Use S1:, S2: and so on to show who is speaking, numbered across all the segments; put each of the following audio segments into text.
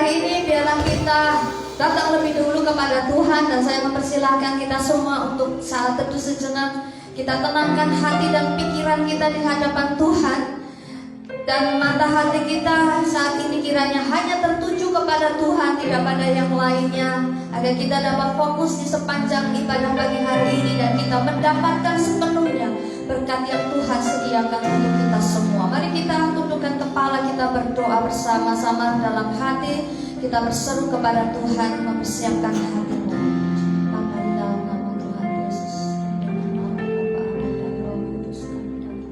S1: hari ini biarlah kita datang lebih dulu kepada Tuhan, dan saya mempersilahkan kita semua untuk saat teduh sejenak kita tenangkan hati dan pikiran kita di hadapan Tuhan, dan mata hati kita saat ini kiranya hanya tertuju kepada Tuhan, tidak pada yang lainnya, agar kita dapat fokus di sepanjang ibadah pagi hari ini dan kita mendapatkan sepenuhnya berkat yang Tuhan sediakan untuk kita semua. Mari kita tundukkan kepala, kita berdoa bersama-sama dalam hati, kita berseru kepada Tuhan, mempersiapkan hatimu. Bapa di dalam nama Tuhan Yesus, dengan nama Bapa, Anak dan Roh Kudus, kami datang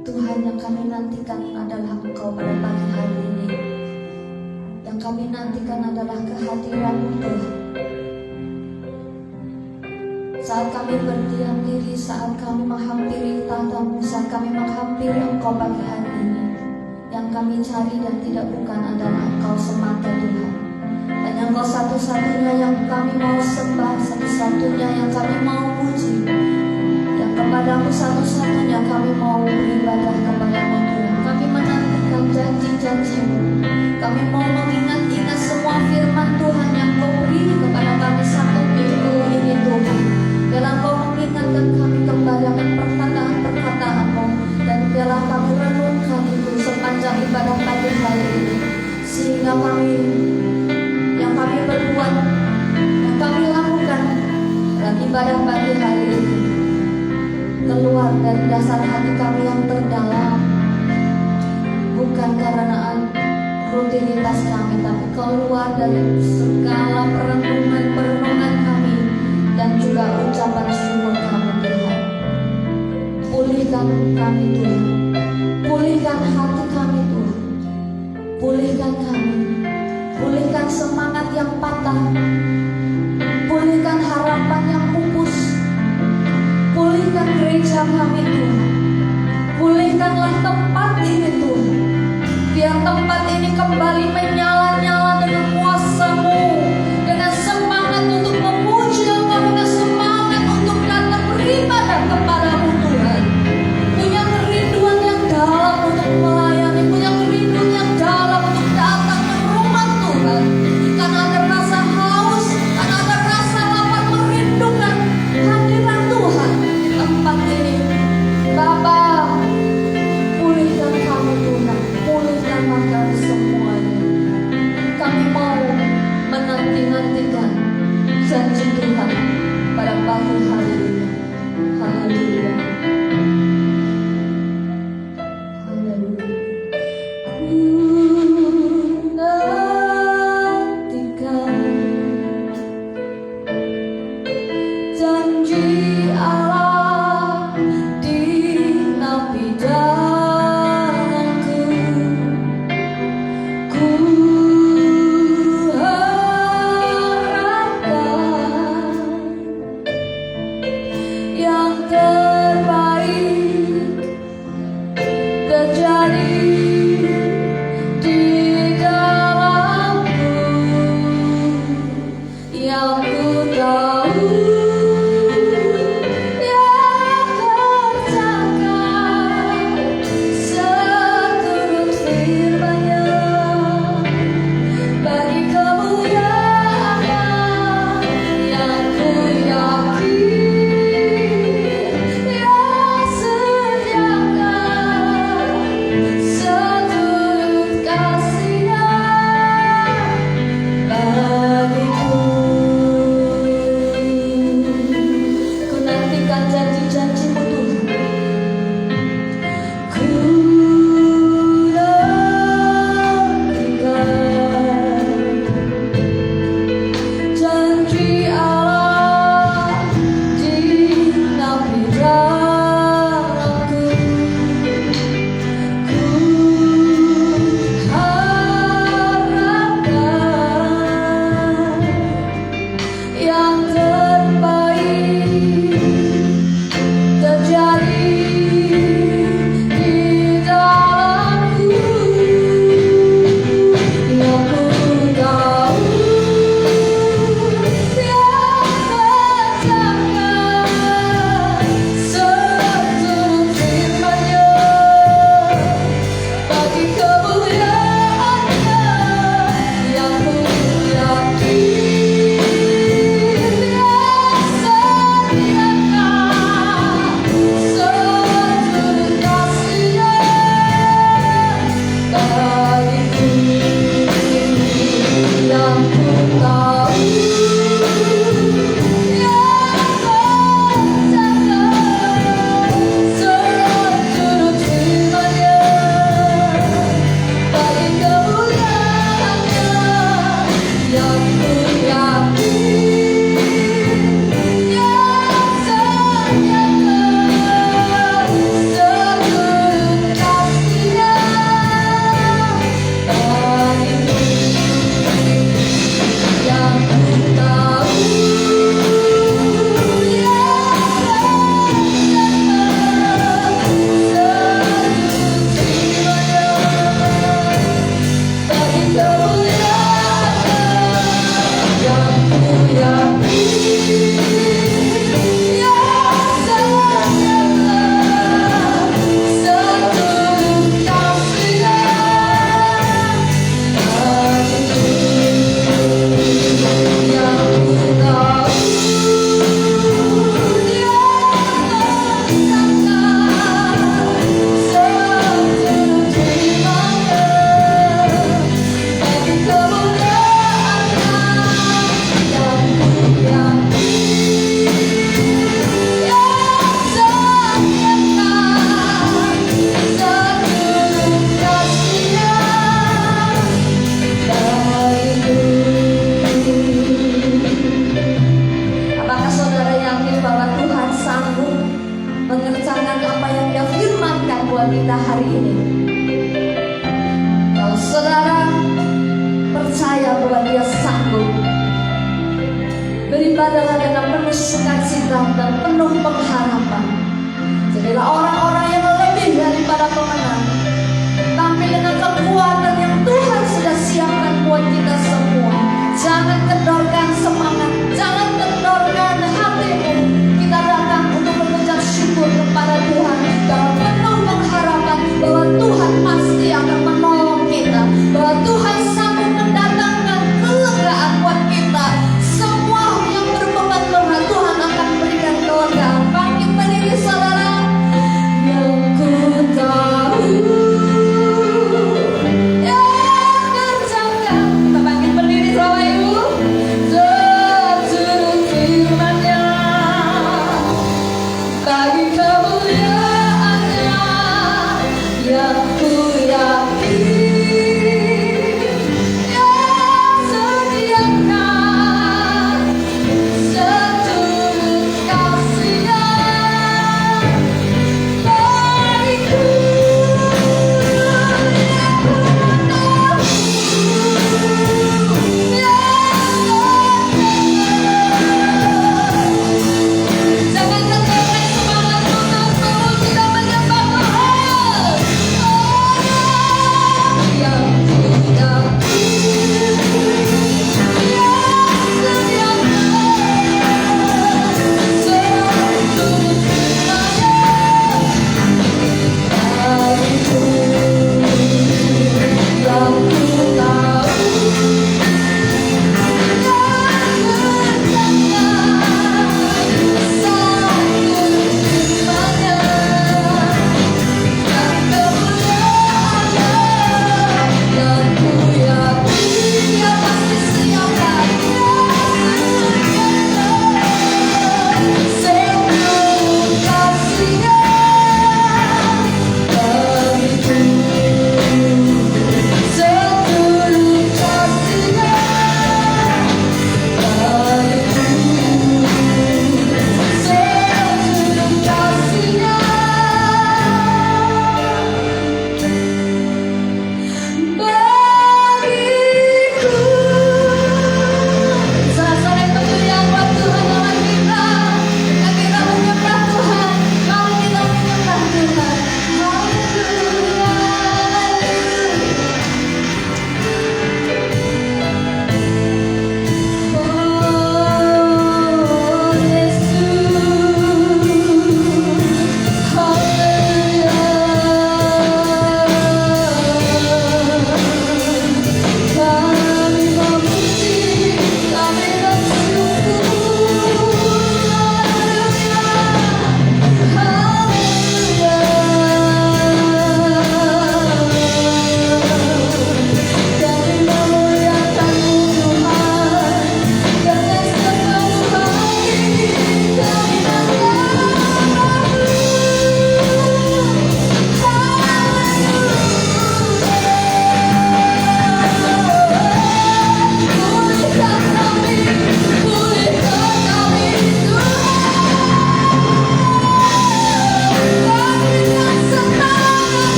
S1: Tuhan, yang kami nantikan adalah Engkau pada pagi hari ini. Yang kami nantikan adalah kehadiran-Mu, Tuhan. Saat kami berdiam diri, saat kami menghampiri tahta-Mu, saat kami menghampiri Engkau pagi hari ini, yang kami cari dan tidak bukan adalah Engkau semata, Tuhan. Hanya Engkau satu-satunya yang kami mau sembah, satu-satunya yang kami mau puji. Kepadamu satu-satunya kami mau beribadah kepadamu, Tuhan. Kami menantikan janji-janji-Mu. Kami mau mengingat-ingat semua firman Tuhan yang Kau beri kepada kami satu minggu ini, Tuhan. Biarlah Kau mengingatkan kami kembali akan perkataan-perkataan-Mu, dan biarlah kami renungkan itu sepanjang ibadah pagi hari ini, sehingga kami yang kami berbuat, yang kami lakukan dalam ibadah pagi hari ini keluar dari dasar hati kami yang terdalam, bukan karena rutinitas kami, tapi keluar dari segala perenungan kami dan juga ucapan syukur kami, Tuhan. Pulihkan kami, Tuhan. Pulihkan hati kami, Tuhan. Pulihkan kami. Pulihkan semangat yang patah. Pulihkan harapan yang pupus. Pulihkan gereja kami, Tuhan. Pulihkanlah tempat ini, Tuhan. Biar tempat ini kembali menyala-nyala dengan kuasa-Mu, dengan semangat untuk memuji Engkau, dengan semangat untuk datang beribadah kepadamu, Tuhan. Punya kerinduan yang dalam untuk melayani, punya kerinduan yang dalam untuk datang ke rumah Tuhan. Karena ada rasa haus, karena ada rasa lapar merindukan hadirat Tuhan tempat ini. Bapa, pulihkan kami, Tuhan. adalah dengan penuh sukacita dan penuh pengharapan. Jadilah orang-orang yang lebih daripada pemenang, tampil dengan kekuatan yang Tuhan sudah siapkan buat kita semua. Jangan kendorkan semangat, jangan kendorkan hatimu. Kita datang untuk mengucap syukur kepada Tuhan dalam penuh pengharapan bahwa Tuhan pasti akan menolong kita, bahwa Tuhan sanggup mendatangkan kelegaan buat kita. Semua yang berbeban berat Tuhan akan berikan kelegaan. Bangkit berdiri saudara. Yang ku tahu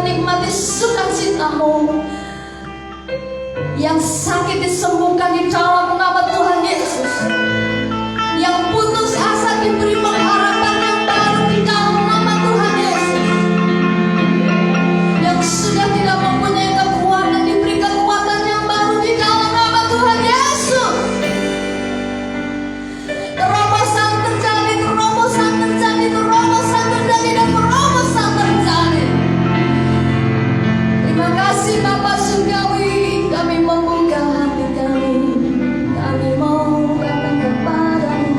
S1: menikmati sukacita-Mu. Yang sakit disembuhkan di dalam nama Tuhan Yesus. Yang putus asa diberi pengharapan yang baru di dalam nama Tuhan Yesus. Yang sudah tidak mempunyai kekuatan diberi kekuatan yang baru di dalam nama Tuhan Yesus. Terobosan terjadi, terobosan terjadi, terobosan terjadi, dan terobosan terjadi. Terima kasih Bapa Surgawi. Kami membuka hati kami, kami mau datang kepadamu.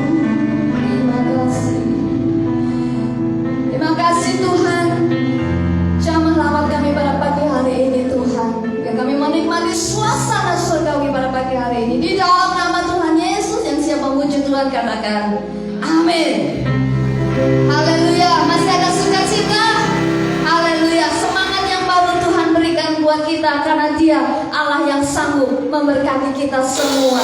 S1: Terima kasih. Terima kasih Tuhan. Jamah lawat kami pada pagi hari ini Tuhan. Ya, kami menikmati suasana surgawi pada pagi hari ini. Di dalam nama Tuhan Yesus yang siap memuji Tuhan katakan amin. Haleluya. Masih ada sukacita. Haleluya. Semangat yang baru Tuhan berikan buat kita karena Dia Allah yang sanggup memberkati kita semua.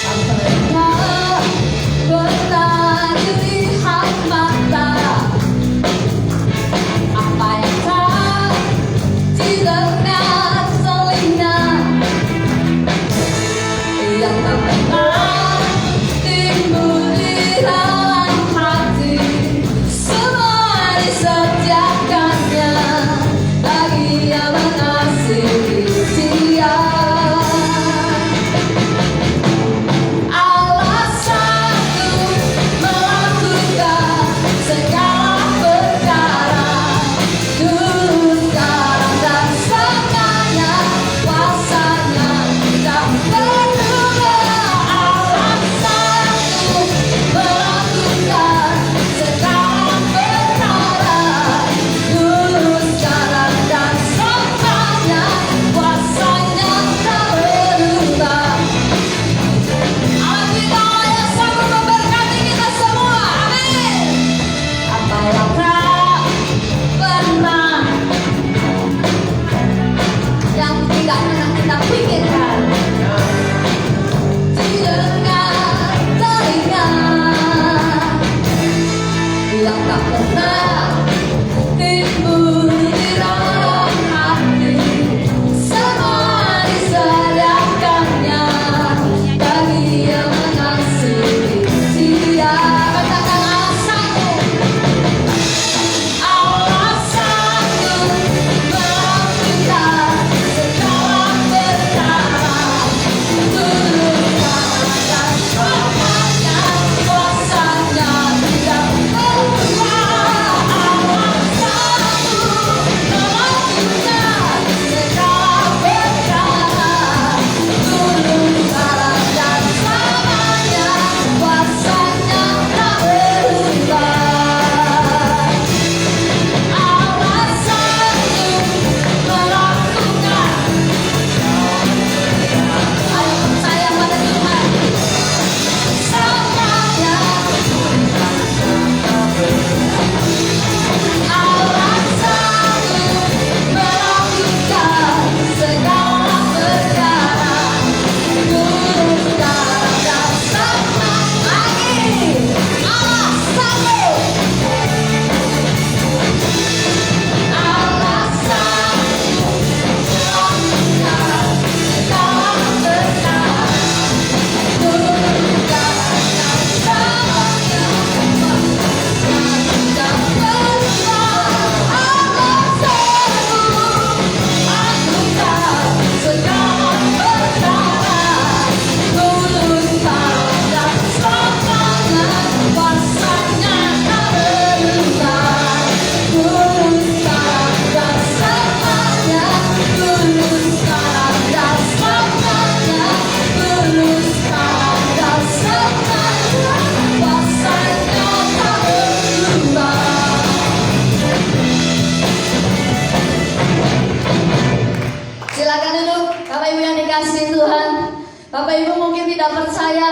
S1: Apakah pernah dilihat mata? Apa yang tak didengar telinga? Yang tak pernah timbul di dalam hati, semua disediakannya bagi yang mengasihi Dia. Allah sanggup melakukan segala perkara, dulu, sekarang, dan selamanya. Kuasanya tak terduga. Allah sanggup melakukan segala perkara, dulu, sekarang, dan selamanya. Kuasanya tak berubah. Allah yang sanggup memberkati kita semua. Amin. Apa yang tak pernah, yang tidak pernah kita pikirkan, didengar telinga, yang tak pernah timbul di dalam hati, semua disediakannya bagi yang mengasihi Dia. Katakan Allah sanggup. Allah sanggup melakukan segala perkara, dulu, sekarang, dan selamanya. Kuasanya tidak berubah. Allah sanggup melakukan segala perkara, dulu, sekarang, dan selamanya. Kuasanya tak berubah. Allah sanggup melakukan. Ayo percaya pada Tuhan. Semuanya. Allah sanggup melakukan segala perkara, dulu, sekarang, dan selamanya. Allah sanggup. Allah sanggup melakukan segala perkara, dulu, sekarang, dan selamanya. Tak berubah. Allah sanggup melakukan segala perkara, dulu, sekarang, dan selamanya. Kuasanya tak berubah. Dulu, sekarang, dan selamanya. Dulu, sekarang, dan selamanya. Dulu, sekarang, dan selamanya. Kuasanya tak berubah. Silakan duduk, Bapak Ibu yang dikasihi Tuhan. Bapak Ibu mungkin tidak percaya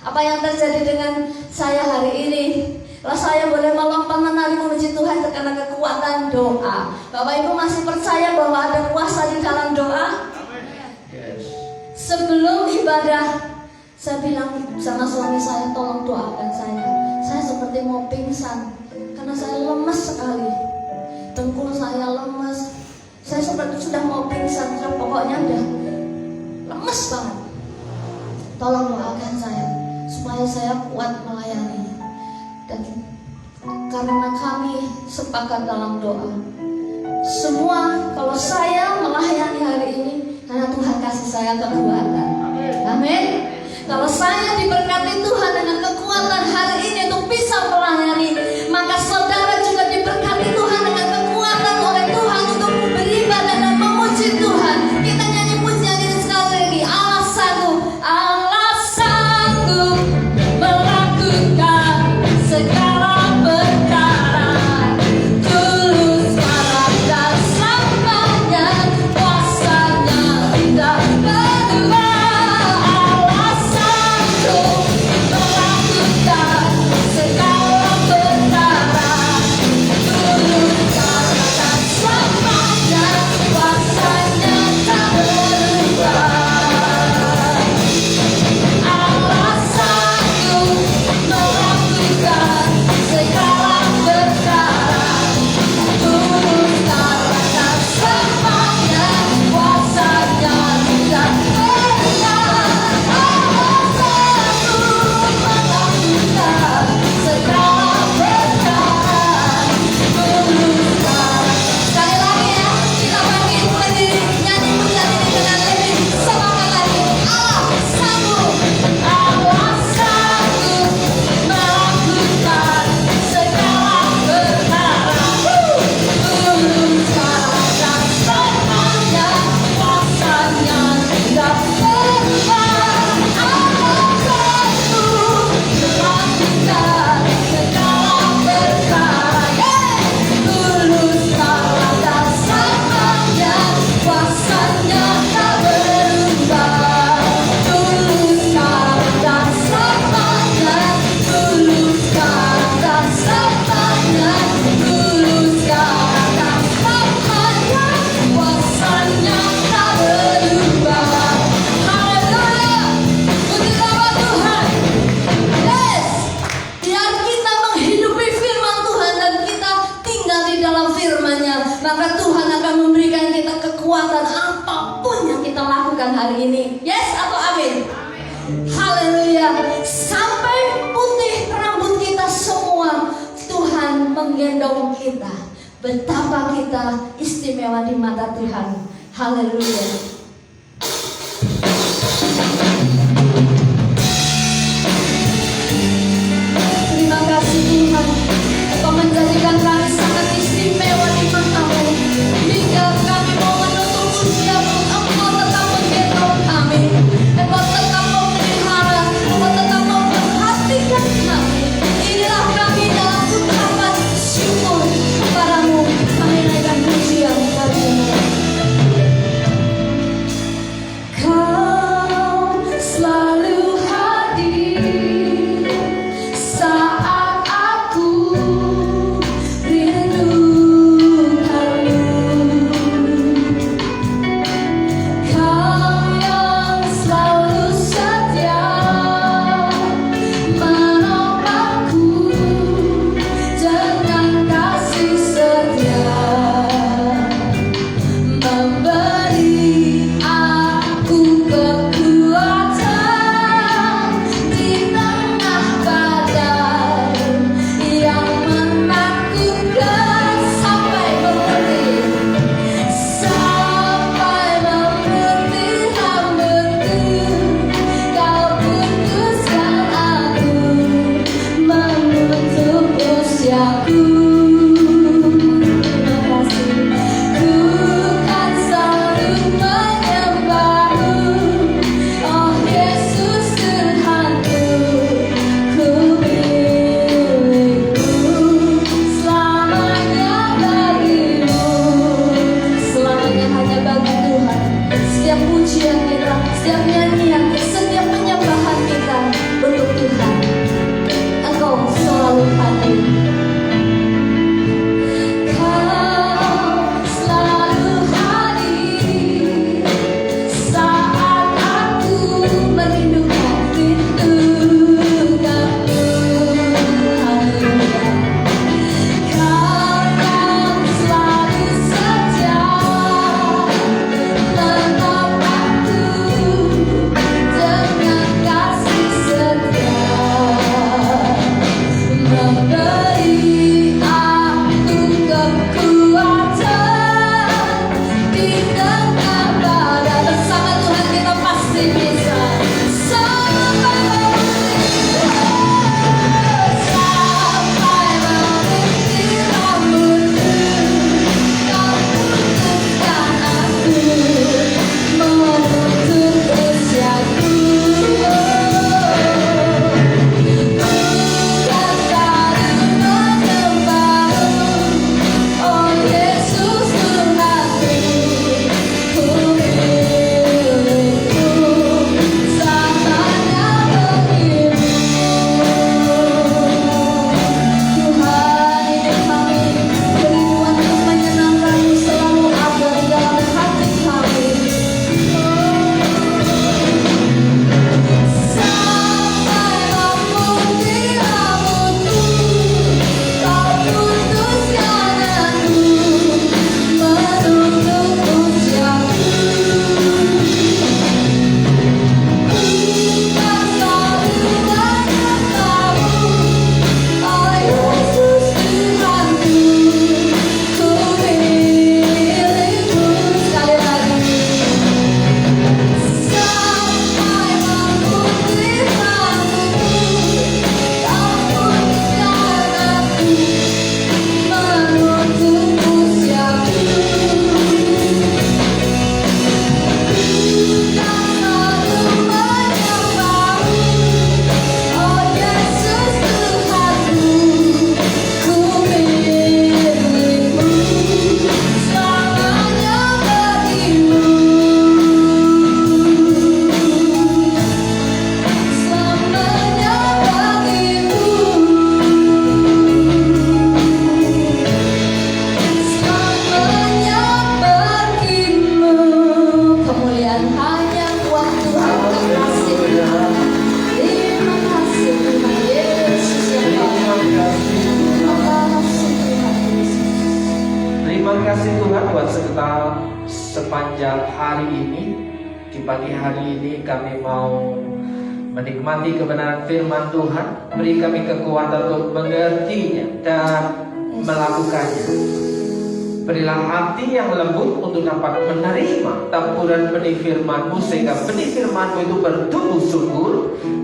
S1: apa yang terjadi dengan saya hari ini. Kalau saya boleh melompat menari memuji Tuhan karena kekuatan doa. Bapak Ibu masih percaya bahwa ada kuasa di dalam doa?
S2: Yes.
S1: Sebelum ibadah, saya bilang sama suami saya, tolong doakan saya. Saya seperti mau pingsan karena saya lemes sekali. Dengkul saya lemes. Saya seperti sudah mau pingsan. Pokoknya udah lemes banget. Tolong doakan saya supaya saya kuat melayani. Dan karena kami sepakat dalam doa, semua kalau saya melayani hari ini karena Tuhan kasih saya kekuatan. Amin. Kalau saya diberkati Tuhan dengan kekuatan hari ini untuk bisa melayani, maka saudara juga diberkati Tuhan dengan kekuatan oleh Tuhan untuk beribadah dan memuji Tuhan. Kita nyanyi pujian ini sekali lagi. Allah sanggup melakukan segala perkara. Tulus karena samanya kuasanya tidak berdua. Allah sanggup melakukan segala perkara. Tulus karena samanya kuasanya tak berdua. Allah sanggup melakukan segala perkara. Tulus karena samanya kuasanya tidak berdua. Allah sanggup melakukan segala perkara. Tulus karena. Sekali lagi ya, kita bangkit berdiri, nyanyi pujian ini dengan lebih semangat lagi. Allah sanggup melakukan segala perkara. Tulus karena samanya kuasanya tidak berdua. Allah sanggup melakukan segala perkara. Tulus karena samanya kuasanya tak berubah. Tulus karena samanya, tulus karena samanya, tulus karena samanya, kuasanya tak berubah. Haleluya, puji nama Tuhan. Yes, biar kita menghidupi firman Tuhan dan kita tinggal di dalam firman-Nya, maka Tuhan akan memberikan kita kekuatan apapun yang kita lakukan hari ini. Yes atau amin? Haleluya. Sampai putih rambut kita semua, Tuhan menggendong kita. Betapa kita istimewa di mata Tuhan. Haleluya. Terima kasih Tuhan, Engkau menjadikan kami sangat istimewa di mata-Mu. Hingga kami mau menutup usia pun Engkau tetap menggendong kami. Engkau tetap memelihara, Engkau tetap memperhatikan kami. Inilah kami dalam ucapan syukur kepadamu. Kami naikkan pujian bagimu.
S2: hari ini, di pagi hari ini kami mau menikmati kebenaran firman Tuhan. Beri kami kekuatan untuk mengertinya dan melakukannya. Berilah hati yang lembut untuk dapat menerima taburan benih firman-Mu, sehingga benih firman-Mu itu bertumbuh subur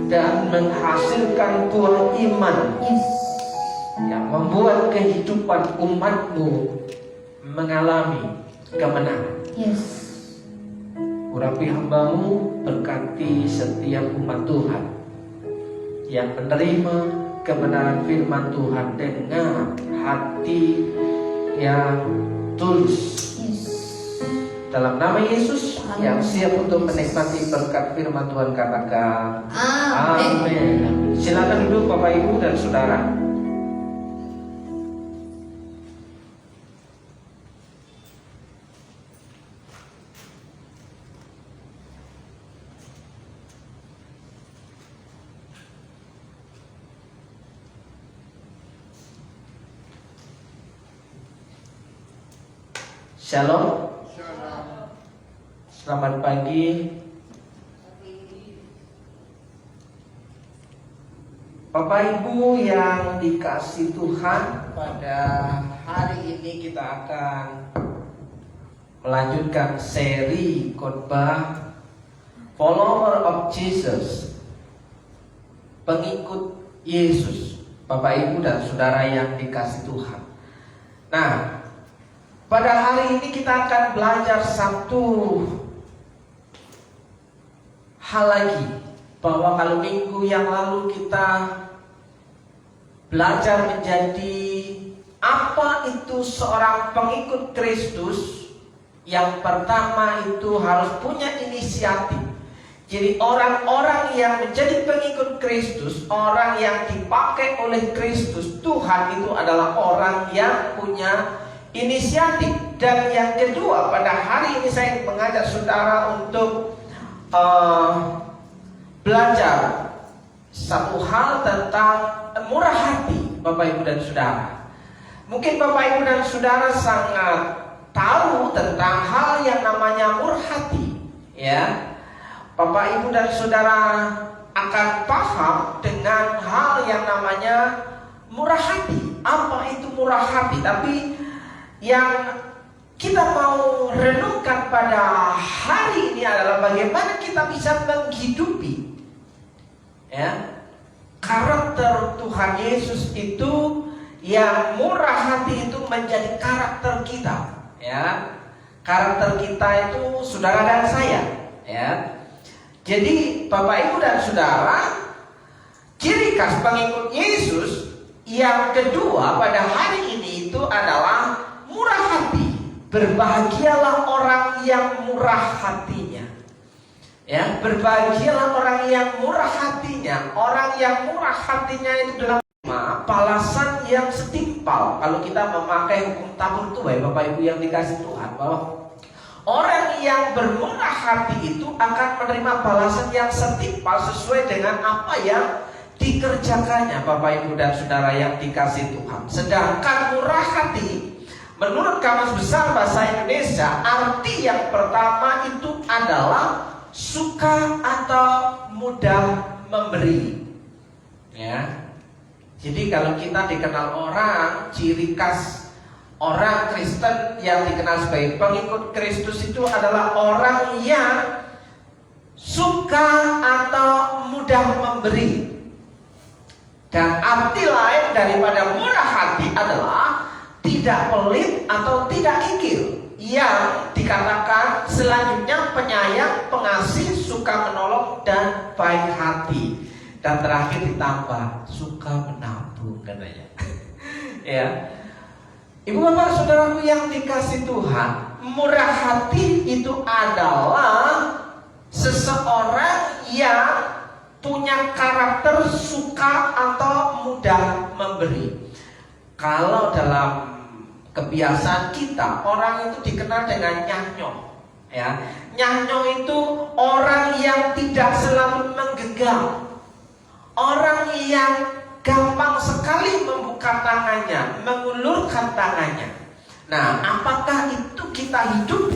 S2: dan menghasilkan buah iman yang membuat kehidupan umat-Mu mengalami kemenangan. Urapi hamba-Mu, berkati setiap umat Tuhan yang menerima kebenaran firman Tuhan dengan hati yang tulus. Dalam nama Yesus yang siap untuk menikmati berkat firman Tuhan, katakan amin. Silakan duduk Bapak Ibu dan Saudara. Shalom. Selamat pagi. Bapak Ibu yang dikasih Tuhan, pada hari ini kita akan melanjutkan seri khotbah Follower of Jesus, pengikut Yesus. Bapak Ibu dan Saudara yang dikasih Tuhan. Nah, pada hari ini kita akan belajar satu hal lagi, bahwa kalau minggu yang lalu kita belajar menjadi apa itu seorang pengikut Kristus, yang pertama itu harus punya inisiatif. Jadi orang-orang yang menjadi pengikut Kristus, orang yang dipakai oleh Kristus Tuhan, itu adalah orang yang punya inisiatif. Dan yang kedua, pada hari ini saya mengajak saudara untuk belajar satu hal tentang murah hati, Bapak Ibu dan Saudara. Mungkin Bapak Ibu dan Saudara sangat tahu tentang hal yang namanya murah hati, ya. Bapak Ibu dan Saudara akan paham dengan hal yang namanya murah hati. Apa itu murah hati? Tapi yang kita mau renungkan pada hari ini adalah bagaimana kita bisa menghidupi, ya, karakter Tuhan Yesus itu, yang murah hati itu menjadi karakter kita, ya. Karakter kita itu saudara dan saya, ya. Jadi Bapak Ibu dan Saudara, ciri khas pengikut Yesus yang kedua pada hari ini itu adalah murah hati. Berbahagialah orang yang murah hatinya, ya. Berbahagialah orang yang murah hatinya. Orang yang murah hatinya itu dalam balasan yang setimpal. Kalau kita memakai hukum tabur tuai, Bapak Ibu yang dikasih Tuhan, bahwa orang yang bermurah hati itu akan menerima balasan yang setimpal sesuai dengan apa yang dikerjakannya, Bapak Ibu dan Saudara yang dikasih Tuhan. Sedangkan murah hati, menurut Kamus Besar Bahasa Indonesia, arti yang pertama itu adalah suka atau mudah memberi, ya. Jadi kalau kita dikenal orang, ciri khas orang Kristen yang dikenal sebagai pengikut Kristus itu adalah orang yang suka atau mudah memberi. Dan arti lain daripada murah hati adalah tidak pelit atau tidak kikir, yang dikatakan selanjutnya penyayang, pengasih, suka menolong, dan baik hati. Dan terakhir ditambah suka menabung, katanya. Ya, Ibu Bapak Saudaraku yang dikasih Tuhan, murah hati itu adalah seseorang yang punya karakter suka atau mudah memberi. Kalau dalam kebiasaan kita, orang itu dikenal dengan nyanyo, ya. Nyanyo itu orang yang tidak selalu menggenggam, orang yang gampang sekali membuka tangannya, mengulurkan tangannya. Nah, apakah itu kita hidup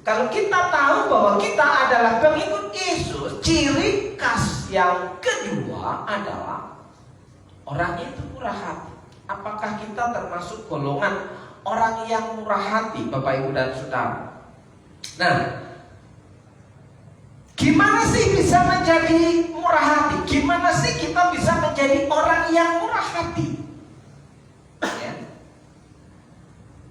S2: Kalau kita tahu bahwa kita adalah pengikut Yesus, ciri khas yang kedua adalah orang itu murah hati. Apakah kita termasuk golongan orang yang murah hati, Bapak Ibu dan Saudara? Nah, gimana sih bisa menjadi murah hati? Gimana sih kita bisa menjadi orang yang murah hati? Ya.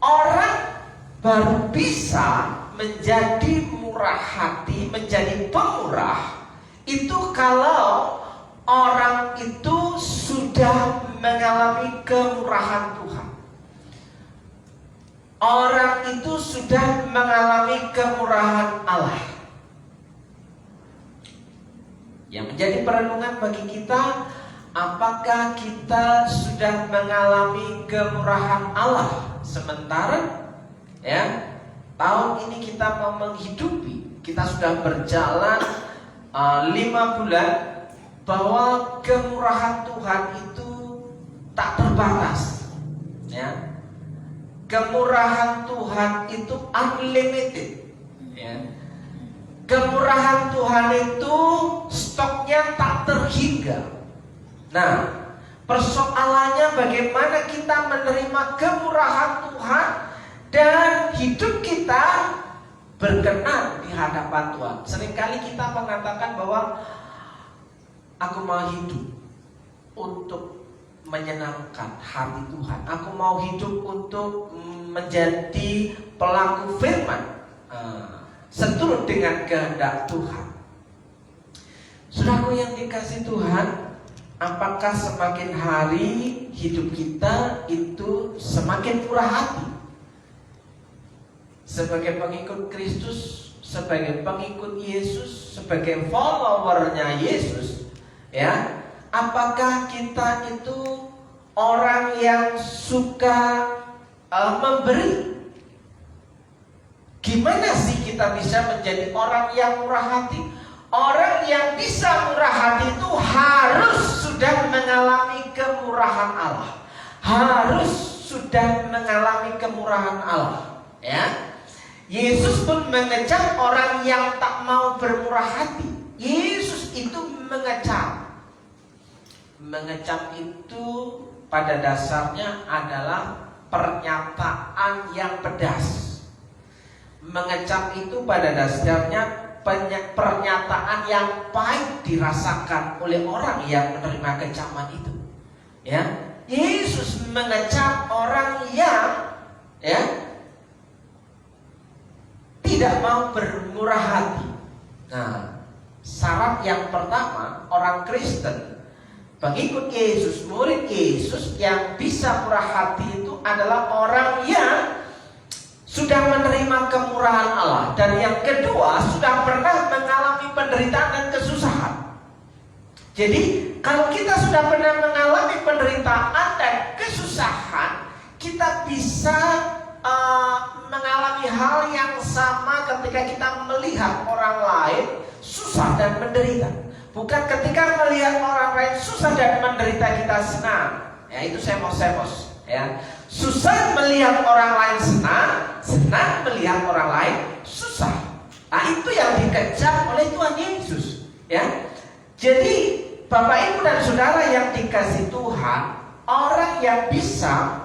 S2: Orang baru bisa menjadi murah hati, menjadi pemurah, itu kalau orang itu sudah mengalami kemurahan Tuhan. Orang itu sudah mengalami kemurahan Allah. Yang menjadi perenungan bagi kita, apakah kita sudah mengalami kemurahan Allah? Sementara tahun ini kita mau menghidupi, kita sudah berjalan 5 bulan, bahwa kemurahan Tuhan itu tak terbatas. Ya. Kemurahan Tuhan itu unlimited. Ya. Kemurahan Tuhan itu stoknya tak terhingga. Nah, persoalannya bagaimana kita menerima kemurahan Tuhan dan hidup kita berkenan di hadapan Tuhan. Seringkali kita mengatakan bahwa aku mau hidup untuk menyenangkan hati Tuhan. Aku mau hidup untuk menjadi pelaku firman, seturut dengan kehendak Tuhan. Saudaraku yang dikasihi Tuhan, apakah semakin hari hidup kita itu semakin murah hati? Sebagai pengikut Kristus, sebagai pengikut Yesus, sebagai followernya Yesus, ya, apakah kita itu orang yang suka memberi? Gimana sih kita bisa menjadi orang yang murah hati? Orang yang bisa murah hati itu harus sudah mengalami kemurahan Allah, harus sudah mengalami kemurahan Allah, ya. Yesus pun mengecam orang yang tak mau bermurah hati. Yesus itu mengecam. Mengecam itu pada dasarnya adalah pernyataan yang pedas. Mengecam itu pada dasarnya pernyataan yang pahit dirasakan oleh orang yang menerima kecaman itu. Ya, Yesus mengecam orang yang tidak mau bermurah hati. Nah, syarat yang pertama, orang Kristen, pengikut Yesus, murid Yesus yang bisa murah hati itu adalah orang yang sudah menerima kemurahan Allah. Dan yang kedua, sudah pernah mengalami penderitaan dan kesusahan. Jadi, kalau kita sudah pernah mengalami penderitaan dan kesusahan, kita bisa mengalami hal yang sama ketika kita melihat orang lain susah dan menderita. Bukan ketika melihat orang lain susah dan menderita kita senang. Ya, itu semos-semos. Ya, susah melihat orang lain senang, senang melihat orang lain susah. Nah, itu yang dikejar oleh Tuhan Yesus. Ya, jadi Bapak Ibu dan Saudara yang dikasihi Tuhan, orang yang bisa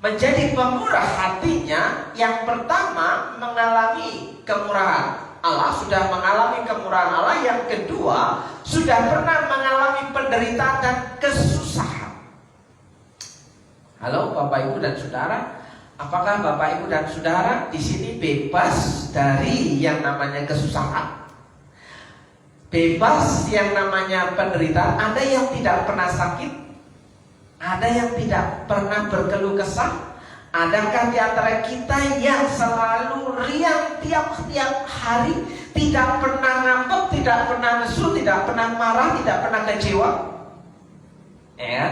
S2: menjadi pemurah hatinya, yang pertama mengalami kemurahan Allah, sudah mengalami kemurahan Allah. Yang kedua, sudah pernah mengalami penderitaan dan kesusahan. Halo Bapak Ibu dan Saudara, apakah Bapak Ibu dan Saudara di sini bebas dari yang namanya kesusahan? Bebas yang namanya penderitaan? Ada yang tidak pernah sakit? Ada yang tidak pernah berkeluh kesah? Adakah di antara kita yang selalu riang tiap-tiap hari, tidak pernah ngambek, tidak pernah nesu, tidak pernah marah, tidak pernah kecewa? Ya,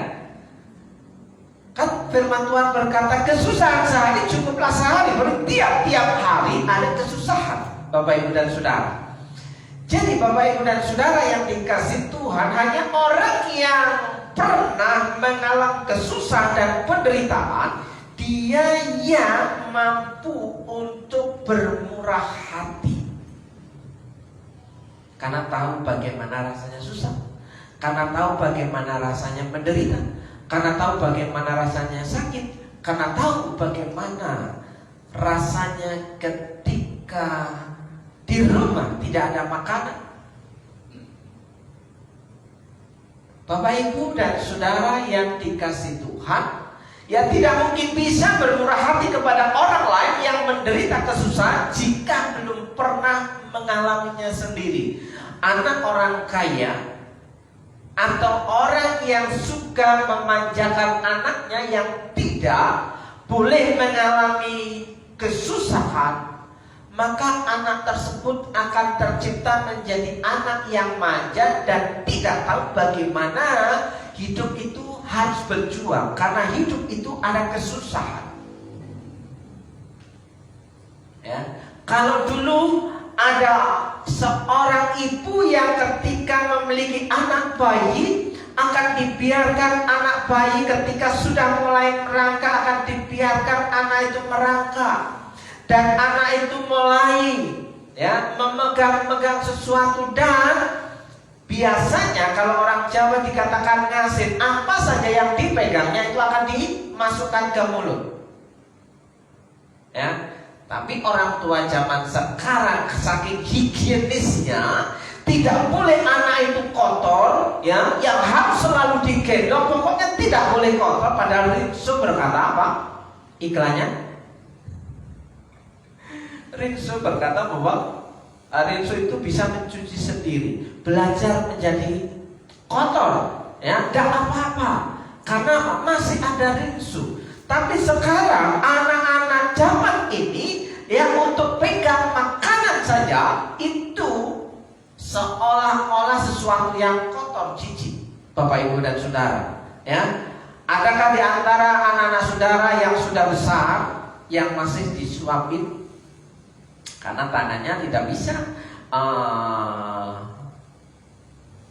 S2: kan firman Tuhan berkata, kesusahan sehari cukuplah sehari. Tiap-tiap hari ada kesusahan, Bapak Ibu dan Saudara. Jadi Bapak Ibu dan Saudara yang dikasihi Tuhan, hanya orang yang pernah mengalami kesusahan dan penderitaan, dia yang mampu untuk bermurah hati. Karena tahu bagaimana rasanya susah, karena tahu bagaimana rasanya menderita, karena tahu bagaimana rasanya sakit, karena tahu bagaimana rasanya ketika di rumah tidak ada makanan. Bapak, Ibu, dan Saudara yang dikasihi Tuhan, ya tidak mungkin bisa bermurah hati kepada orang lain yang menderita kesusahan jika belum pernah mengalaminya sendiri. Anak orang kaya atau orang yang suka memanjakan anaknya yang tidak boleh mengalami kesusahan, maka anak tersebut akan tercipta menjadi anak yang manja dan tidak tahu bagaimana hidup itu harus berjuang, karena hidup itu ada kesusahan. Ya, kalau dulu ada seorang ibu yang ketika memiliki anak bayi akan dibiarkan anak bayi ketika sudah mulai merangkak, akan dibiarkan anak itu merangkak. Dan anak itu mulai memegang sesuatu, dan biasanya kalau orang Jawa dikatakan ngasih, apa saja yang dipegangnya itu akan dimasukkan ke mulut. Ya, tapi orang tua zaman sekarang saking higienisnya tidak boleh anak itu kotor, ya, yang harus selalu digendong, pokoknya tidak boleh kotor. Padahal Rinso berkata apa? Iklannya? Rinso berkata bahwa Rinso itu bisa mencuci sendiri, belajar menjadi kotor, ya, tidak apa-apa, karena masih ada Rinso. Tapi sekarang anak-anak zaman ini yang untuk pegang makanan saja itu seolah-olah sesuatu yang kotor, jijik. Bapak, Ibu, dan Saudara, ya, adakah di antara anak-anak saudara yang sudah besar yang masih disuapin? Karena tangannya tidak bisa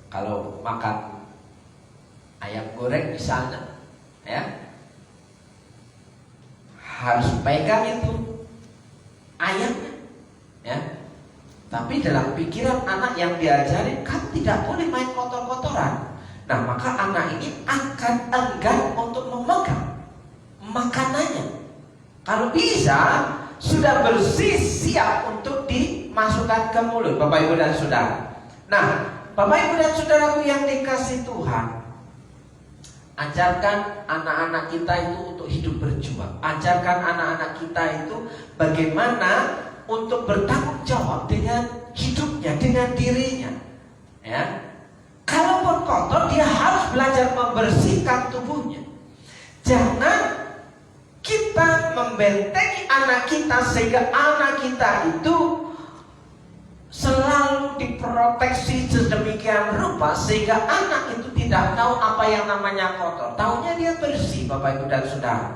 S2: kalau makan ayam goreng misalnya, ya, harus pegang itu ayamnya, ya. Tapi dalam pikiran anak yang diajari kan tidak boleh main kotor-kotoran. Nah, maka anak ini akan enggan untuk memegang makanannya. Kalau bisa sudah bersih, siap untuk dimasukkan ke mulut, Bapak, Ibu, dan Saudara. Nah, Bapak, Ibu, dan Saudaraku yang dikasihi Tuhan, ajarkan anak-anak kita itu untuk hidup berjuang. Ajarkan anak-anak kita itu bagaimana untuk bertanggung jawab dengan hidupnya, dengan dirinya, ya. Kalaupun kotor, dia harus belajar membersihkan tubuhnya. Jangan kita membentengi anak kita sehingga anak kita itu selalu diproteksi sedemikian rupa sehingga anak itu tidak tahu apa yang namanya kotor. Taunya dia bersih, Bapak, Ibu, dan Saudara.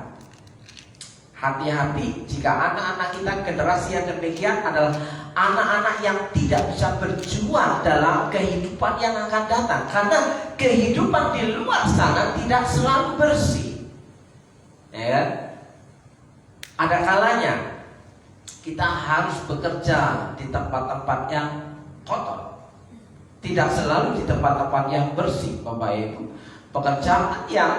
S2: Hati-hati jika anak-anak kita generasi yang demikian adalah anak-anak yang tidak bisa berjuang dalam kehidupan yang akan datang, karena kehidupan di luar sana tidak selalu bersih, ya. Ada kalanya kita harus bekerja di tempat-tempat yang kotor, tidak selalu di tempat-tempat yang bersih, Bapak, Ibu. Pekerjaan yang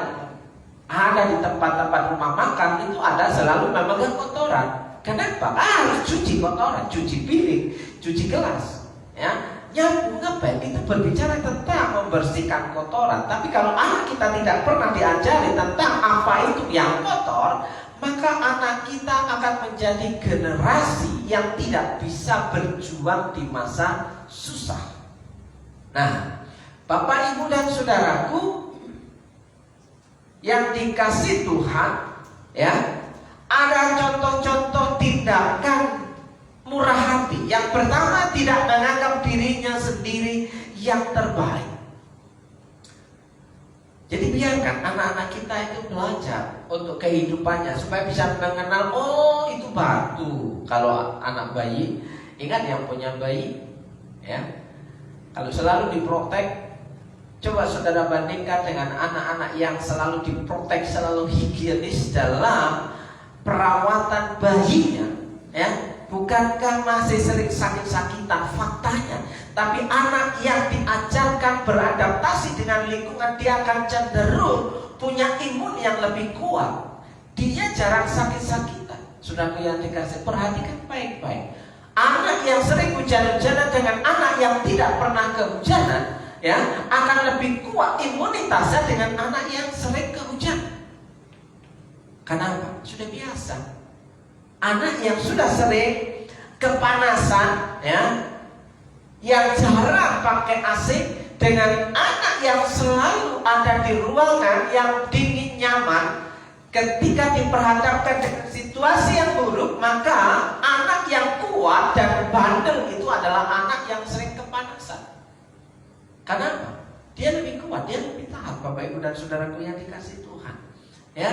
S2: ada di tempat-tempat rumah makan itu ada selalu memegang kotoran. Kenapa? Harus cuci kotoran, cuci piring, cuci gelas, ya. Yang ngeband itu berbicara tentang membersihkan kotoran. Tapi kalau anak kita tidak pernah diajari tentang apa itu yang kotor, maka anak kita akan menjadi generasi yang tidak bisa berjuang di masa susah. Nah, Bapak, Ibu, dan Saudaraku yang dikasihi Tuhan, ya, ada contoh-contoh tindakan murah hati. Yang pertama, tidak menganggap dirinya sendiri yang terbaik. Jadi biarkan anak-anak kita itu belajar untuk kehidupannya supaya bisa mengenal, oh itu batu. Kalau anak bayi, ingat yang punya bayi, ya, kalau selalu diprotek, coba saudara bandingkan dengan anak-anak yang selalu diprotek, selalu higienis dalam perawatan bayinya, ya, bukankah masih sering sakit-sakitan faktanya? Tapi anak yang diajarkan beradaptasi dengan lingkungan, dia akan cenderung punya imun yang lebih kuat. Dia jarang sakit-sakitan. Saudaraku yang dikasih, perhatikan baik-baik. Anak yang sering hujan-hujanan dengan anak yang tidak pernah kehujanan, ya, akan lebih kuat imunitasnya dengan anak yang sering kehujanan. Kenapa? Sudah biasa. Anak yang sudah sering kepanasan, ya, yang jarang pakai AC, dengan anak yang selalu ada di ruangan yang dingin nyaman, ketika diperhadapkan dengan situasi yang buruk, maka anak yang kuat dan bandel itu adalah anak yang sering kepanasan. Kenapa? Dia lebih kuat, dia lebih tahan, Bapak Ibu dan saudaraku yang dikasih Tuhan, ya.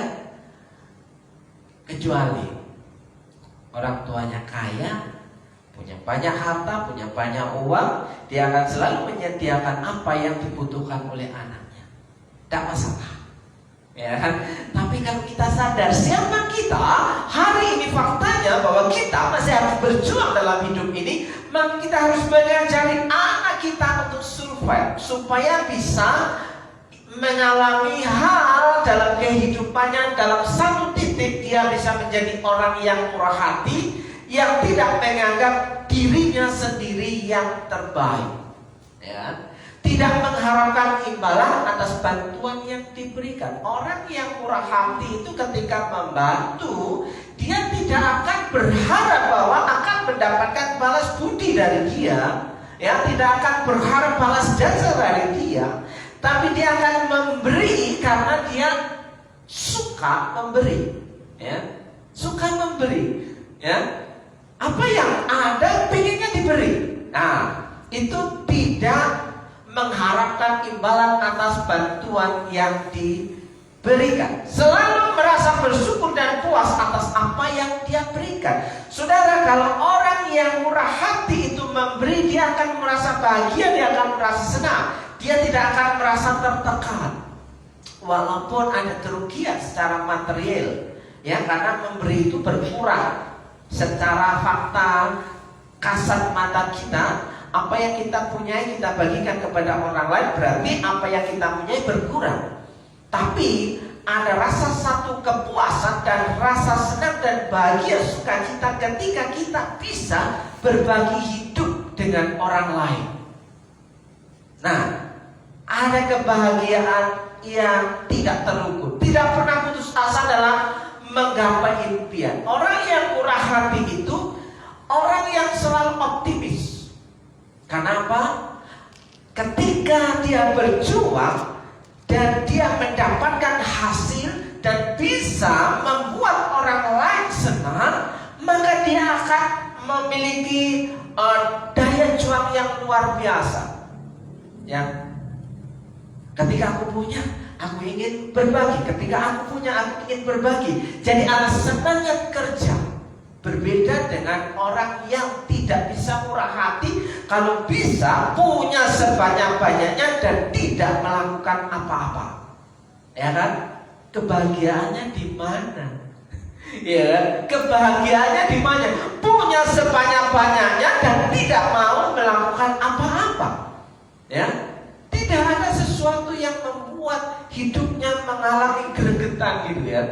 S2: Kecuali orang tuanya kaya, punya banyak harta, punya banyak uang, dia akan selalu menyediakan apa yang dibutuhkan oleh anaknya. Tidak masalah, ya kan? Tapi kalau kita sadar siapa kita hari ini, faktanya bahwa kita masih harus berjuang dalam hidup ini, maka kita harus mengajari anak kita untuk survive, supaya bisa mengalami hal dalam kehidupannya. Dalam satu titik dia bisa menjadi orang yang murah hati, yang tidak menganggap dirinya sendiri yang terbaik, ya. Tidak mengharapkan imbalan atas bantuan yang diberikan. Orang yang murah hati itu ketika membantu, dia tidak akan berharap bahwa akan mendapatkan balas budi dari dia, ya. Tidak akan berharap balas jasa dari dia, tapi dia akan memberi karena dia suka memberi, ya. Suka memberi, ya. Apa yang ada pengennya diberi. Nah, itu tidak mengharapkan imbalan atas bantuan yang diberikan. Selalu merasa bersyukur dan puas atas apa yang dia berikan. Saudara, kalau orang yang murah hati itu memberi, dia akan merasa bahagia, dia akan merasa senang. Dia tidak akan merasa tertekan, walaupun ada kerugian secara material, ya, karena memberi itu berkurang. Secara fakta kasat mata kita, apa yang kita punyai kita bagikan kepada orang lain, berarti apa yang kita punyai berkurang. Tapi ada rasa satu kepuasan dan rasa senang dan bahagia, sukacita ketika kita bisa berbagi hidup dengan orang lain. Nah, ada kebahagiaan yang tidak terukur, tidak pernah putus asa dalam menggapai impian. Orang yang murah hati itu orang yang selalu optimis. Kenapa? Ketika dia berjuang dan dia mendapatkan hasil dan bisa membuat orang lain senang, maka dia akan memiliki daya juang yang luar biasa, ya. Ketika aku punya, aku ingin berbagi. Ketika aku punya, aku ingin berbagi. Jadi ada senangnya kerja. Berbeda dengan orang yang tidak bisa murah hati, kalau bisa punya sebanyak-banyaknya dan tidak melakukan apa-apa. Ya kan? Kebahagiaannya di mana? Ya, kebahagiaannya di mana? Punya sebanyak-banyaknya dan tidak mau melakukan apa-apa. Ya. Tidak ada sesuatu yang membuat hidupnya mengalami gregetan gitu ya.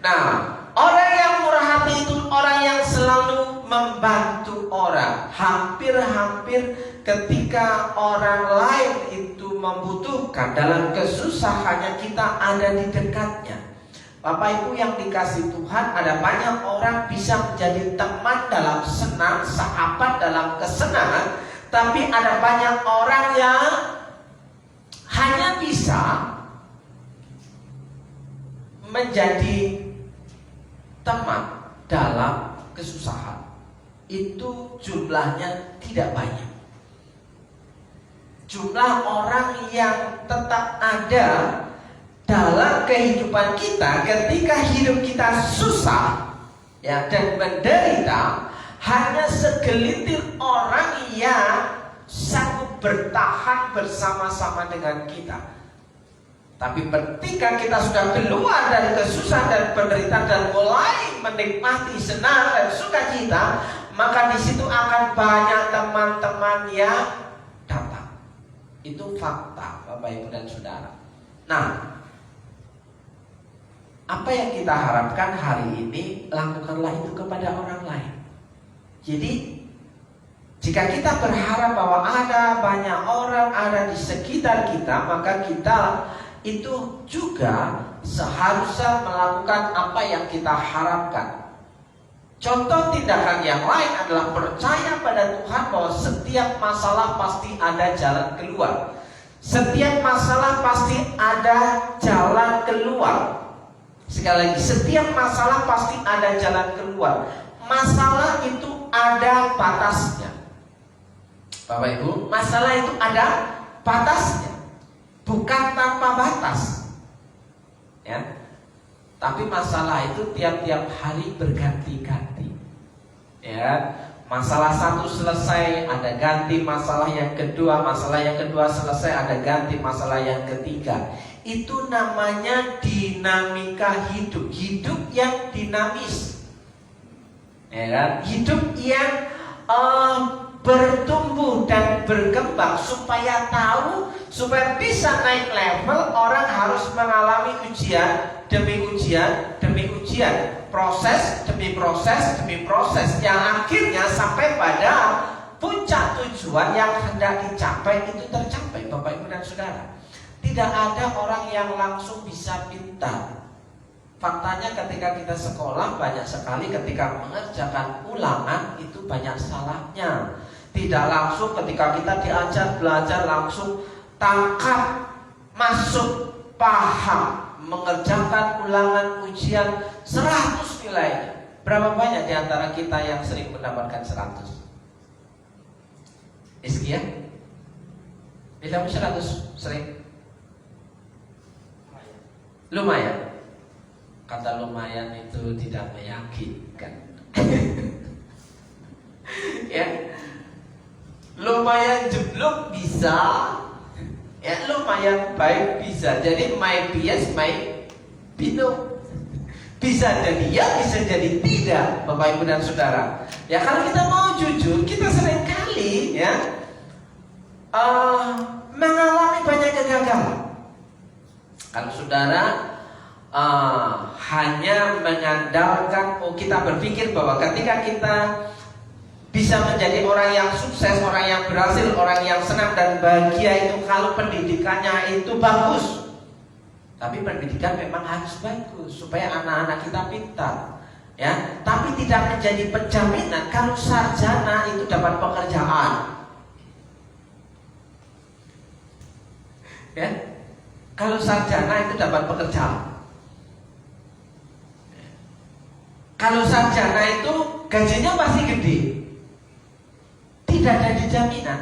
S2: Nah, orang yang murah hati itu orang yang selalu membantu orang. Hampir-hampir ketika orang lain itu membutuhkan, dalam kesusahannya kita ada di dekatnya. Bapak Ibu yang dikasih Tuhan, ada banyak orang bisa menjadi teman dalam senang, sahabat dalam kesenangan. Tapi ada banyak orang yang hanya bisa menjadi teman dalam kesusahan. Itu jumlahnya tidak banyak. Jumlah orang yang tetap ada dalam kehidupan kita ketika hidup kita susah, ya, dan menderita, hanya segelintir orang yang sanggup bertahan bersama-sama dengan kita. Tapi ketika kita sudah keluar dari kesusahan dan penderitaan dan mulai menikmati senang dan sukacita, maka di situ akan banyak teman-teman yang datang. Itu fakta, Bapak Ibu dan Saudara. Nah, apa yang kita harapkan hari ini, lakukanlah itu kepada orang lain. Jadi jika kita berharap bahwa ada banyak orang ada di sekitar kita, maka kita itu juga seharusnya melakukan apa yang kita harapkan. Contoh tindakan yang lain adalah percaya pada Tuhan bahwa setiap masalah pasti ada jalan keluar. Setiap masalah pasti ada jalan keluar. Sekali lagi, setiap masalah pasti ada jalan keluar. Masalah itu ada batasnya. Bapak Ibu, masalah itu ada batasnya. Bukan tanpa batas, ya. Tapi masalah itu tiap-tiap hari berganti-ganti, ya. Masalah satu selesai, ada ganti masalah yang kedua. Masalah yang kedua selesai, ada ganti masalah yang ketiga. Itu namanya dinamika hidup. Hidup yang dinamis, ya kan? Hidup yang bertumbuh dan berkembang. Supaya tahu, supaya bisa naik level, orang harus mengalami ujian demi ujian demi ujian, proses demi proses demi proses, yang akhirnya sampai pada puncak tujuan yang hendak dicapai itu tercapai. Bapak Ibu dan Saudara, tidak ada orang yang langsung bisa pintar. Faktanya ketika kita sekolah, banyak sekali ketika mengerjakan ulangan itu banyak salahnya. Tidak langsung ketika kita diajar belajar langsung tangkap, masuk, paham, mengerjakan ulangan ujian 100 nilainya. Berapa banyak di antara kita yang sering mendapatkan 100? Iskia? Bila 100 sering? Lumayan. Kata lumayan itu tidak meyakinkan. Ya. Lumayan jeblok bisa, ya lumayan baik bisa. Jadi my bias, my binum. Bisa jadi ya, bisa jadi tidak, Bapak Ibu dan Saudara. Ya kalau kita mau jujur, kita seringkali ya mengalami banyak kegagalan. Kalau saudara hanya mengandalkan, kita berpikir bahwa ketika kita bisa menjadi orang yang sukses, orang yang berhasil, orang yang senang dan bahagia itu kalau pendidikannya itu bagus. Tapi pendidikan memang harus bagus supaya anak-anak kita pintar, ya. Tapi tidak menjadi penjaminan kalau sarjana itu dapat pekerjaan, ya. Kalau sarjana itu dapat pekerjaan. Kalau sarjana itu gajinya pasti gede. Tidak ada jaminan.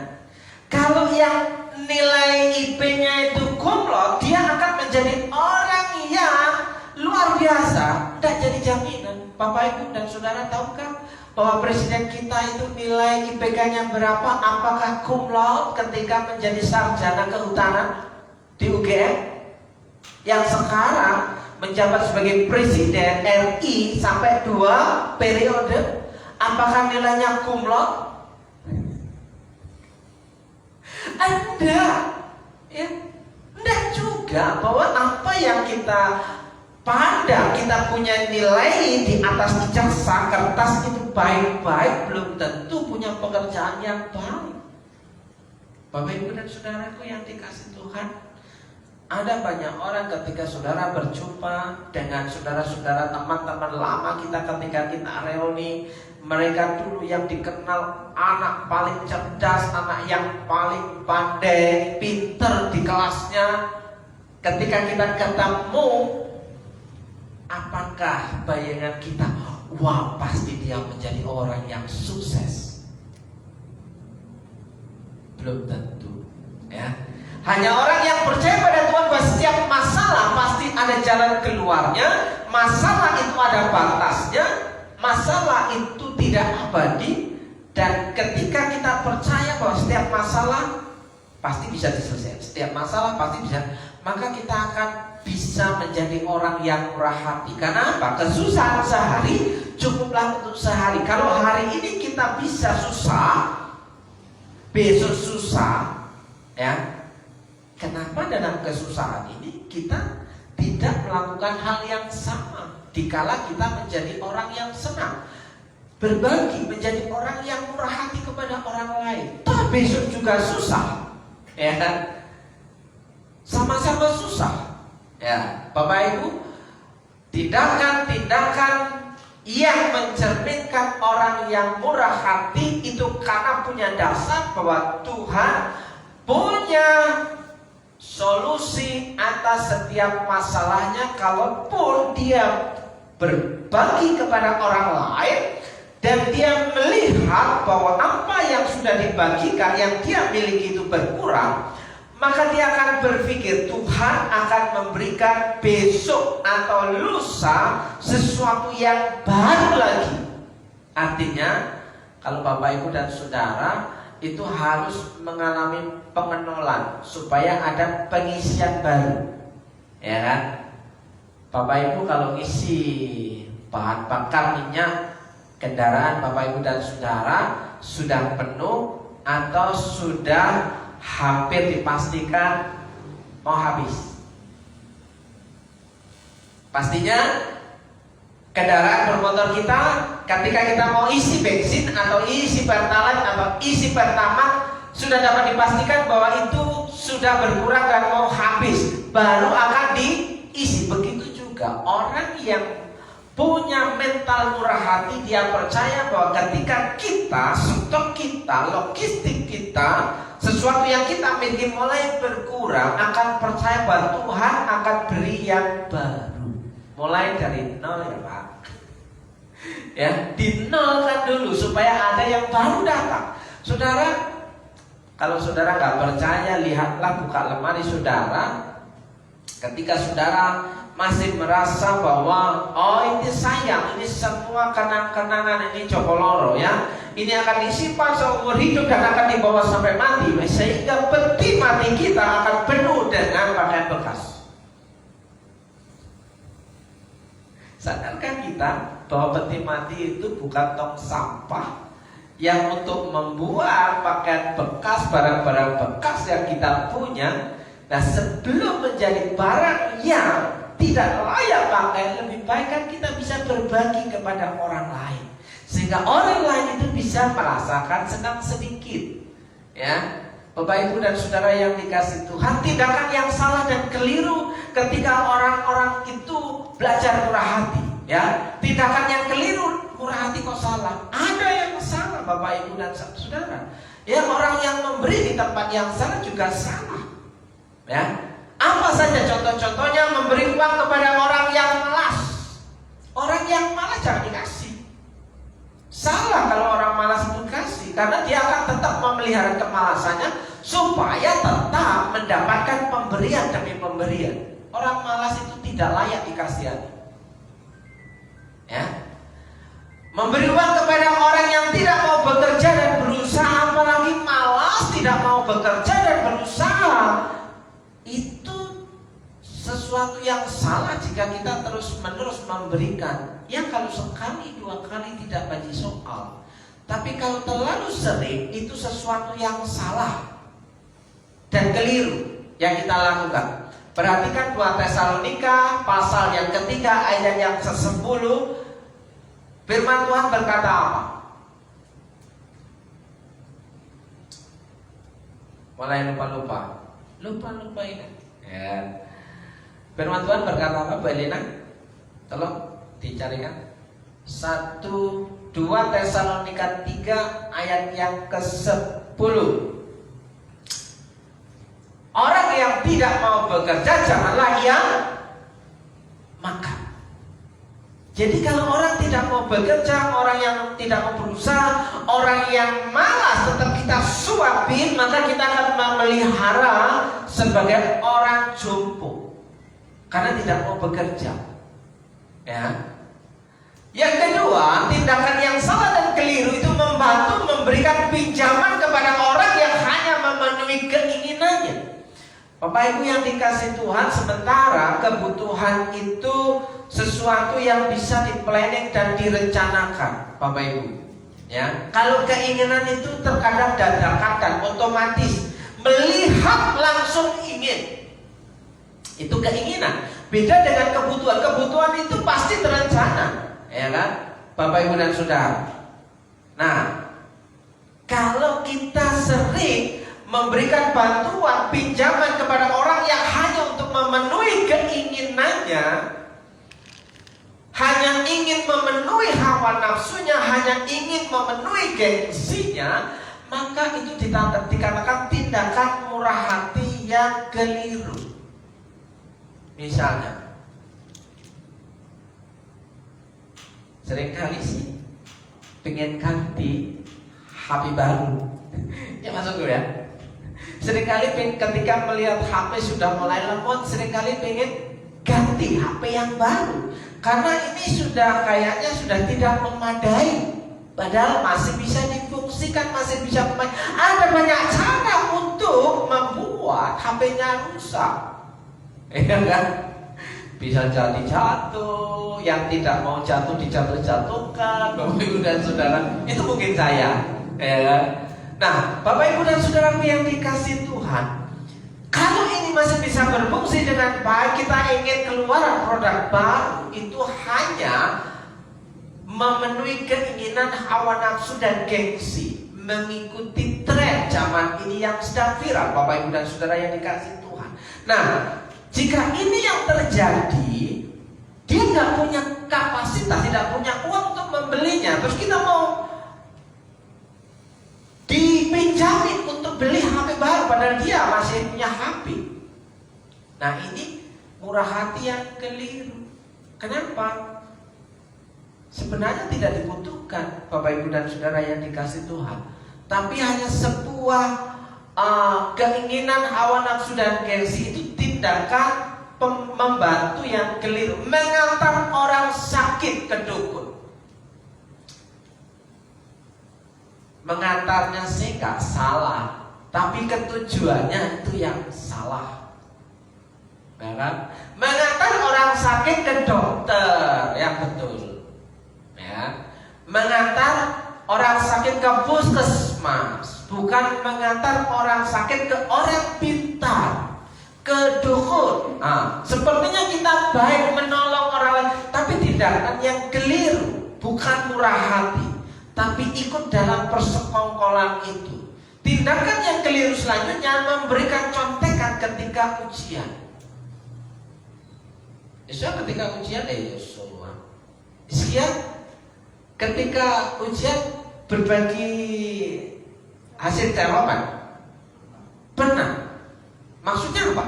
S2: Kalau yang nilai IP-nya itu cum laude, dia akan menjadi orang yang luar biasa. Tidak jadi jaminan. Bapak Ibu dan Saudara tahukah bahwa presiden kita itu nilai IPK-nya berapa? Apakah cum laude ketika menjadi sarjana kehutanan di UGM? Yang sekarang menjabat sebagai presiden RI sampai 2 periode, apakah nilainya cum laude? Enggak, ya, enggak juga. Bahwa apa yang kita pandang, kita punya nilai di atas ijazah kertas itu baik-baik, belum tentu punya pekerjaan yang baik. Bapak Ibu dan Saudaraku yang dikasih Tuhan, ada banyak orang ketika saudara berjumpa dengan saudara-saudara teman-teman lama kita ketika kita reuni, mereka dulu yang dikenal anak paling cerdas, anak yang paling pandai, pinter di kelasnya. Ketika kita ketemu, apakah bayangan kita, wah pasti dia menjadi orang yang sukses? Belum tentu, ya. Hanya orang yang percaya pada Tuhan bahwa setiap masalah pasti ada jalan keluarnya. Masalah itu ada batasnya. Masalah itu tidak abadi. Dan ketika kita percaya bahwa setiap masalah pasti bisa diselesaikan, setiap masalah pasti bisa, maka kita akan bisa menjadi orang yang murah hati. Karena apa? Kesusahan sehari cukuplah untuk sehari. Kalau hari ini kita bisa susah, besok susah, ya. Kenapa dalam kesusahan ini kita tidak melakukan hal yang sama? Dikala kita menjadi orang yang senang, berbagi, menjadi orang yang murah hati kepada orang lain. Toh besok juga susah, ya kan? Sama-sama susah, ya. Bapak Ibu, tindakan-tindakan yang mencerminkan orang yang murah hati itu karena punya dasar bahwa Tuhan punya solusi atas setiap masalahnya. Kalaupun dia berbagi kepada orang lain dan dia melihat bahwa apa yang sudah dibagikan, yang dia miliki itu berkurang, maka dia akan berpikir Tuhan akan memberikan besok atau lusa sesuatu yang baru lagi. Artinya kalau Bapak Ibu dan Saudara itu harus mengalami pengenolan supaya ada pengisian baru, ya kan? Bapak Ibu kalau isi bahan bakar minyak kendaraan Bapak Ibu dan Saudara sudah penuh atau sudah hampir dipastikan mau habis, pastinya kendaraan bermotor kita ketika kita mau isi bensin atau isi pertalite atau isi pertamax sudah dapat dipastikan bahwa itu sudah berkurang dan mau habis, baru akan diisi. Begitu juga orang yang punya mental murah hati, dia percaya bahwa ketika kita, stok kita, logistik kita, sesuatu yang kita miliki mulai berkurang, akan percaya bahwa Tuhan akan beri yang baru. Mulai dari nol, ya Pak. Ya, dinolkan dulu supaya ada yang baru datang. Saudara, kalau saudara nggak percaya, lihatlah, buka lemari saudara. Ketika saudara masih merasa bahwa oh ini sayang, ini semua kenang-kenangan, ini cokoloro ya, ini akan disimpan seumur hidup dan akan dibawa sampai mati, sehingga peti mati kita akan penuh dengan pakaian bekas. Sadarkah kita bahwa peti mati itu bukan tong sampah yang untuk membuang pakaian bekas, barang-barang bekas yang kita punya. Nah, sebelum menjadi barang yang tidak layak pakai, lebih baik kan kita bisa berbagi kepada orang lain, sehingga orang lain itu bisa merasakan senang sedikit. Ya, Bapak Ibu dan Saudara yang dikasihi Tuhan, tindakan yang salah dan keliru ketika orang-orang itu belajar murah hati. Ya, tindakan yang keliru, murah hati kok salah. Ada yang salah Bapak Ibu dan Saudara. Ya, orang yang memberi di tempat yang salah juga salah. Ya, apa saja contoh-contohnya? Memberi uang kepada orang yang malas. Orang yang malas jangan dikasih. Salah kalau orang malas itu kasih, karena dia akan tetap memelihara kemalasannya supaya tetap mendapatkan pemberian demi pemberian. Orang malas itu tidak layak dikasihani. Ya, memberi uang kepada orang yang tidak mau bekerja dan berusaha, apalagi malas tidak mau bekerja dan berusaha, itu sesuatu yang salah jika kita terus-menerus memberikan. Ya, kalau sekali dua kali tidak bagi soal, tapi kalau terlalu sering itu sesuatu yang salah dan keliru yang kita lakukan. Perhatikan 2 Tesalonika pasal yang ketiga ayat yang ke-10. Firman Tuhan berkata apa? Mulai lupa ini. Ya. Firman Tuhan berkata apa, Bu Elina? Tolong dicarikan. 2 Tesalonika 3 ayat yang ke-10. Orang yang tidak mau bekerja janganlah ia makan. Jadi kalau orang tidak mau bekerja, orang yang tidak mau berusaha, orang yang malas tetap kita suapin, maka kita akan memelihara sebagai orang jompo karena tidak mau bekerja. Ya. Yang kedua, tindakan yang salah dan keliru itu membantu memberikan pinjaman kepada orang yang hanya memenuhi keinginannya. Bapak Ibu yang dikasih Tuhan, sementara kebutuhan itu sesuatu yang bisa di-planning dan direncanakan, Bapak Ibu. Ya, kalau keinginan itu terkadang dadakan dan otomatis, melihat langsung ingin. Itu keinginan. Beda dengan kebutuhan. Kebutuhan itu pasti terencana, ya kan, Bapak Ibu dan Saudara. Nah, kalau kita sering memberikan bantuan, pinjaman kepada orang yang hanya untuk memenuhi keinginannya, hanya ingin memenuhi hawa nafsunya, hanya ingin memenuhi gengsinya, maka itu dikatakan tindakan murah hati yang keliru. Misalnya, seringkali sih pengen ganti HP baru. Ya masuk dulu ya. Seringkali ketika melihat HP sudah mulai lemot, seringkali pengen ganti HP yang baru, karena ini sudah kayaknya sudah tidak memadai. Padahal masih bisa difungsikan, masih bisa ada banyak cara untuk membuat HP-nya rusak. Ya kan? Bisa jadi jatuh, yang tidak mau jatuh dijatuh-jatuhkan, Bapak Ibu dan Saudara. Itu mungkin saya, ya kan? Nah, Bapak Ibu dan Saudara yang dikasih Tuhan, kalau ini masih bisa berfungsi dengan baik, kita ingin keluar produk baru, itu hanya memenuhi keinginan hawa nafsu dan gengsi, mengikuti tren zaman ini yang sedang viral, Bapak Ibu dan Saudara yang dikasih Tuhan. Nah, jika ini yang terjadi, dia nggak punya kapasitas, tidak punya uang untuk membelinya, terus kita mau dipinjamin untuk beli HP baru, padahal dia masih punya HP. Nah, ini murah hati yang keliru. Kenapa? Sebenarnya tidak dibutuhkan, Bapak Ibu dan Saudara yang dikasih Tuhan, tapi hanya sebuah keinginan hawa nafsu dan gengsi. Itu tindakan membantu yang keliru, mengantar orang sakit ke dukun. Mengantarnya sih gak salah, tapi ketujuannya itu yang salah, ya kan? Mengantar orang sakit ke dokter yang betul, ya. Mengantar orang sakit ke puskesmas, bukan mengantar orang sakit ke orang pintar, ke dukun. Nah, sepertinya kita baik menolong orang lain, tapi tindakan yang keliru, bukan murah hati, tapi ikut dalam persekongkolan itu. Tindakan yang keliru selanjutnya memberikan contekan ketika ujian. Yosua ketika ujian, Hizkia ketika ujian berbagi hasil ceroman, pernah. Maksudnya apa?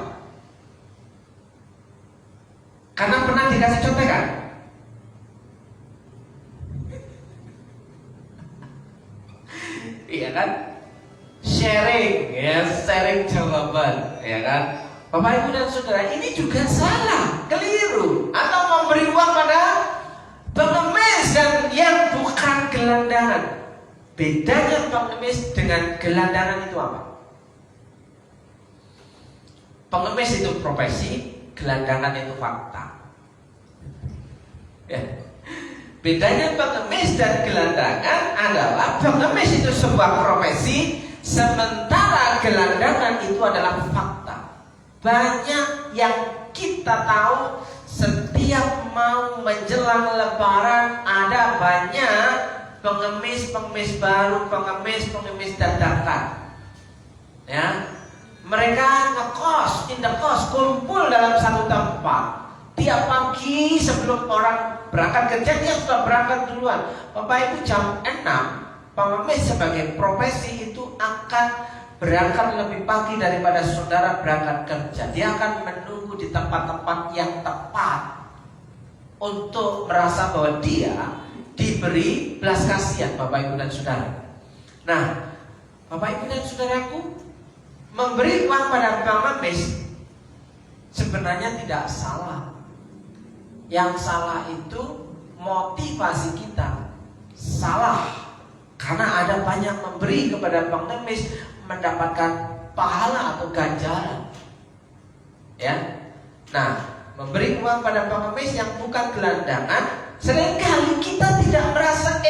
S2: Karena pernah dikasih contekan. Iya kan? Sharing, ya, sharing jawaban, ya kan? Bapak Ibu dan Saudara, ini juga salah, keliru, atau memberi uang pada pengemis dan yang bukan gelandangan. Bedanya pengemis dengan gelandangan itu apa? Pengemis itu profesi, gelandangan itu fakta. Ya. Bedanya pengemis dan gelandangan adalah pengemis itu sebuah profesi, sementara gelandangan itu adalah fakta. Banyak yang kita tahu, setiap mau menjelang Lebaran ada banyak pengemis baru, pengemis dadakan. Ya, mereka ngekos, indekos, kumpul dalam satu tempat. Tiap pagi sebelum orang berangkat kerja, dia sudah berangkat duluan. Bapak Ibu jam 6, pengemis sebagai profesi itu akan berangkat lebih pagi daripada saudara berangkat kerja. Dia akan menunggu di tempat-tempat yang tepat untuk merasa bahwa dia diberi belas kasihan, Bapak Ibu dan Saudara. Nah, Bapak Ibu dan Saudaraku, memberi uang pada pengemis sebenarnya tidak salah. Yang salah itu motivasi kita. Salah karena ada banyak memberi kepada pengemis mendapatkan pahala atau ganjaran. Ya. Nah, memberi uang pada pengemis yang bukan gelandangan, seringkali kita tidak merasa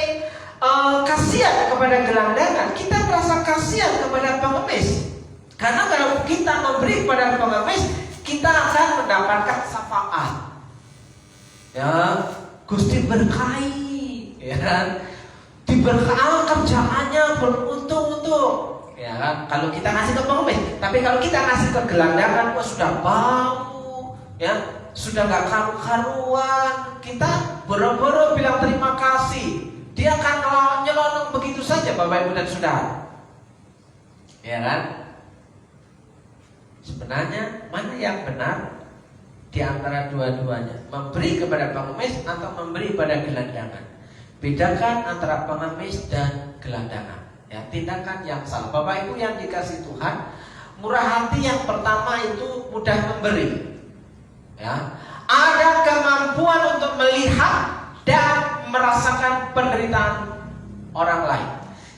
S2: kasihan kepada gelandangan, kita merasa kasihan kepada pengemis. Karena kalau kita memberi kepada pengemis, kita akan mendapatkan syafaat. Ya, Gusti berkahi, ya kan? Diberkahi kerjaannya beruntung-untung. Ya kan? Kalau kita ngasih ke pengemis, tapi kalau kita ngasih ke gelandangan, sudah bau, ya, sudah gak karu-karuan, kita boro-boro bilang terima kasih, dia akan nyelonong begitu saja, Bapak Ibu dan Saudara. Ya kan? Sebenarnya mana yang benar di antara dua-duanya? Memberi kepada pengemis atau memberi pada gelandangan? Bedakan antara pengemis dan gelandangan. Ya, tindakan yang salah. Bapak Ibu yang dikasih Tuhan, murah hati yang pertama itu mudah memberi. Ya, ada kemampuan untuk melihat dan merasakan penderitaan orang lain.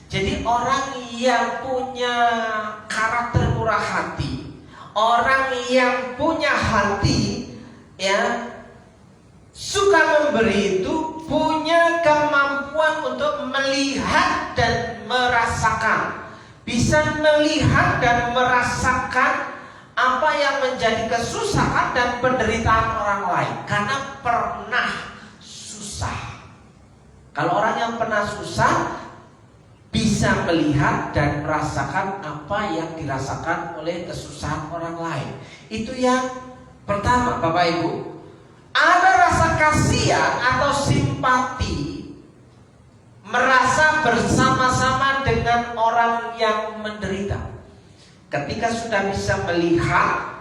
S2: Jadi orang yang punya karakter murah hati, orang yang punya hati, ya, suka memberi itu punya kemampuan untuk melihat dan merasakan, bisa melihat dan merasakan apa yang menjadi kesusahan dan penderitaan orang lain karena pernah susah. Kalau orang yang pernah susah bisa melihat dan merasakan apa yang dirasakan oleh kesusahan orang lain. Itu yang pertama, Bapak Ibu. Ada rasa kasihan atau simpati, merasa bersama-sama dengan orang yang menderita. Ketika sudah bisa melihat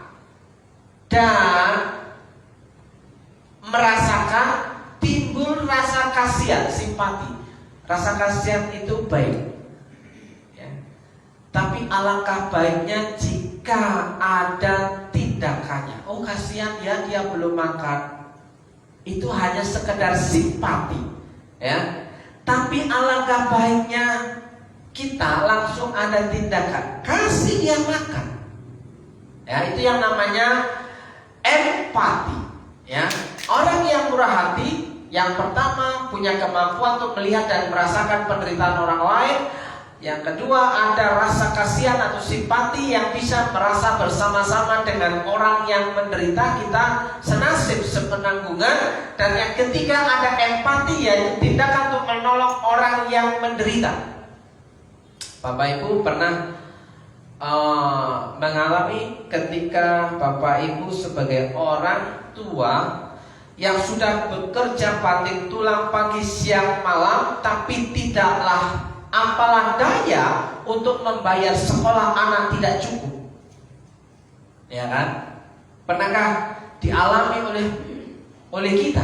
S2: dan merasakan, timbul rasa kasihan, simpati. Rasa kasihan itu baik, ya. Tapi alangkah baiknya jika ada tindakannya. Oh, kasihan ya, dia belum makan. Itu hanya sekedar simpati, ya. Tapi alangkah baiknya kita langsung ada tindakan, kasih dia makan. Ya, itu yang namanya empati, ya. Orang yang murah hati, yang pertama punya kemampuan untuk melihat dan merasakan penderitaan orang lain. Yang kedua ada rasa kasihan atau simpati yang bisa merasa bersama-sama dengan orang yang menderita, kita senasib sepenanggungan. Dan yang ketiga ada empati, yaitu tindakan untuk menolong orang yang menderita. Bapak Ibu pernah mengalami ketika Bapak Ibu sebagai orang tua yang sudah bekerja banting tulang pagi siang malam, tapi tidaklah apalah daya untuk membayar sekolah anak tidak cukup. Ya kan? Pernahkah dialami oleh kita?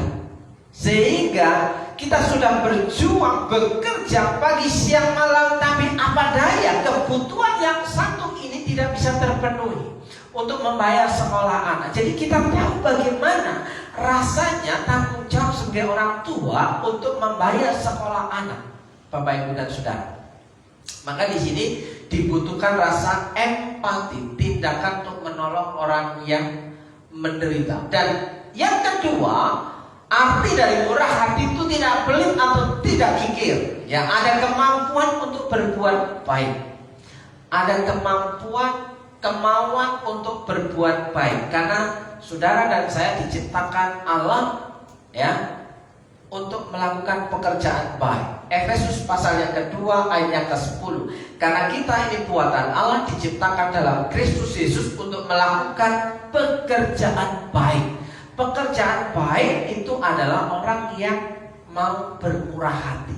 S2: Sehingga kita sudah berjuang bekerja pagi siang malam, tapi apa daya kebutuhan yang satu ini tidak bisa terpenuhi untuk membayar sekolah anak. Jadi kita tahu bagaimana rasanya tanggung jawab sebagai orang tua untuk membayar sekolah anak, Bapak Ibu dan Saudara. Maka di sini dibutuhkan rasa empati, tindakan untuk menolong orang yang menderita. Dan yang kedua, arti dari murah hati itu tidak pelit atau tidak kikir. Ya, ada kemampuan untuk berbuat baik. Ada kemauan untuk berbuat baik. Karena saudara dan saya diciptakan Allah, ya, untuk melakukan pekerjaan baik. Efesus pasal yang kedua ayat yang ke-10. Karena kita ini buatan Allah, diciptakan dalam Kristus Yesus untuk melakukan pekerjaan baik. Pekerjaan baik itu adalah orang yang mau bermurah hati,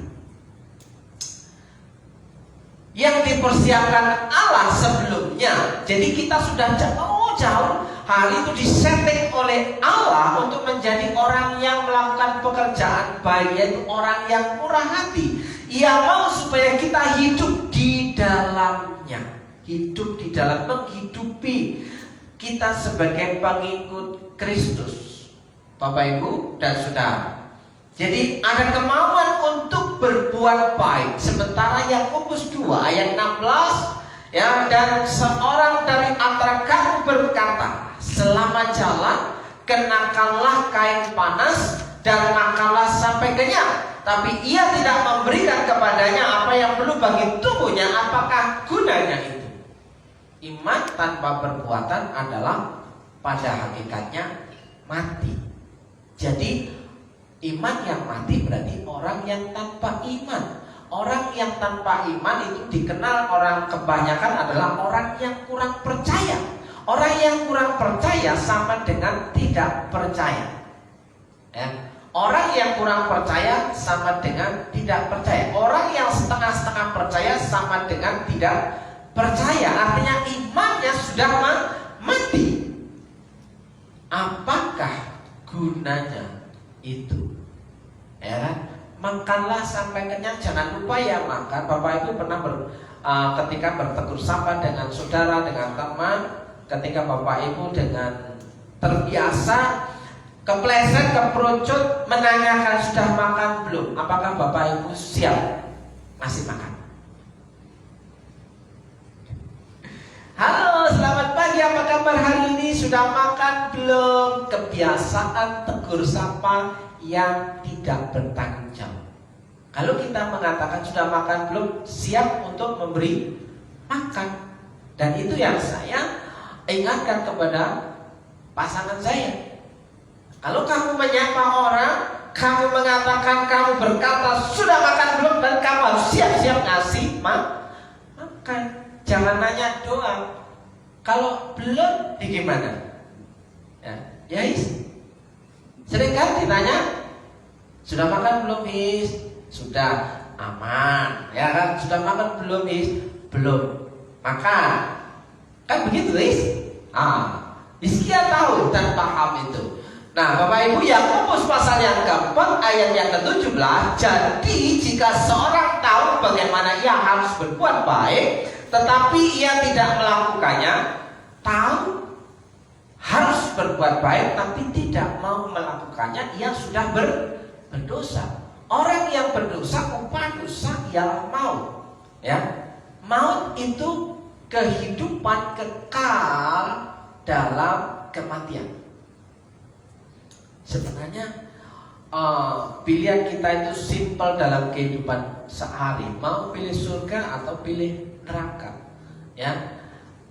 S2: yang dipersiapkan Allah sebelumnya. Jadi kita sudah jauh-jauh hari itu disetting oleh Allah untuk menjadi orang yang melakukan pekerjaan baik, yaitu orang yang murah hati. Ia mau supaya kita hidup di dalamnya, hidup di dalam, menghidupi kita sebagai pengikut Kristus, Bapak Ibu dan Saudara. Jadi ada kemauan untuk berbuat baik. Sementara Yakobus 2 ayat 16, ya, dan seorang dari antara kamu berkata, selama jalan, kenakanlah kain panas dan makanlah sampai kenyang. Tapi ia tidak memberikan kepadanya apa yang perlu bagi tubuhnya. Apakah gunanya itu? Iman tanpa perbuatan adalah pada hakikatnya mati. Jadi iman yang mati berarti orang yang tanpa iman. Orang yang tanpa iman itu dikenal orang kebanyakan adalah orang yang kurang percaya. Orang yang kurang percaya sama dengan tidak percaya, ya. Orang yang kurang percaya sama dengan tidak percaya. Orang yang setengah-setengah percaya sama dengan tidak percaya. Artinya imannya sudah mati. Apakah gunanya itu? Ya kan? Makanlah sampai kenyang. Jangan lupa ya makan. Bapak Ibu pernah ketika bertegur sapa dengan saudara, dengan teman, ketika Bapak Ibu dengan terbiasa kepleset, keperucut, menanyakan sudah makan belum? Apakah Bapak Ibu siap? Masih makan? Halo, selamat pagi, apa kabar hari ini? Sudah makan belum? Kebiasaan tegur sapa yang tidak bertanggung jawab. Kalau kita mengatakan sudah makan belum, siap untuk memberi makan. Dan itu yang saya ingatkan kepada pasangan saya. Kalau kamu menyapa orang, kamu mengatakan, kamu berkata sudah makan belum, dan kamu harus siap-siap ngasih makan. Jangan nanya doang. Kalau belum, gimana? Ya is. Sering kan ditanya, sudah makan belum is? Sudah, aman. Ya kan? Sudah makan belum is? Belum. Makan. Kan begitu is? Dia tahu dan paham itu. Nah, Bapak Ibu, Yakobus pasal yang keempat ayat yang ke-17. Jadi jika seorang tahu bagaimana ia harus berbuat baik, tetapi ia tidak melakukannya, tahu harus berbuat baik tapi tidak mau melakukannya, ia sudah berdosa. Orang yang berdosa, upah dosa ialah maut. Ya, maut itu kehidupan kekal dalam kematian. Sebenarnya pilihan kita itu simpel dalam kehidupan sehari. Mau pilih surga atau pilih neraka, ya.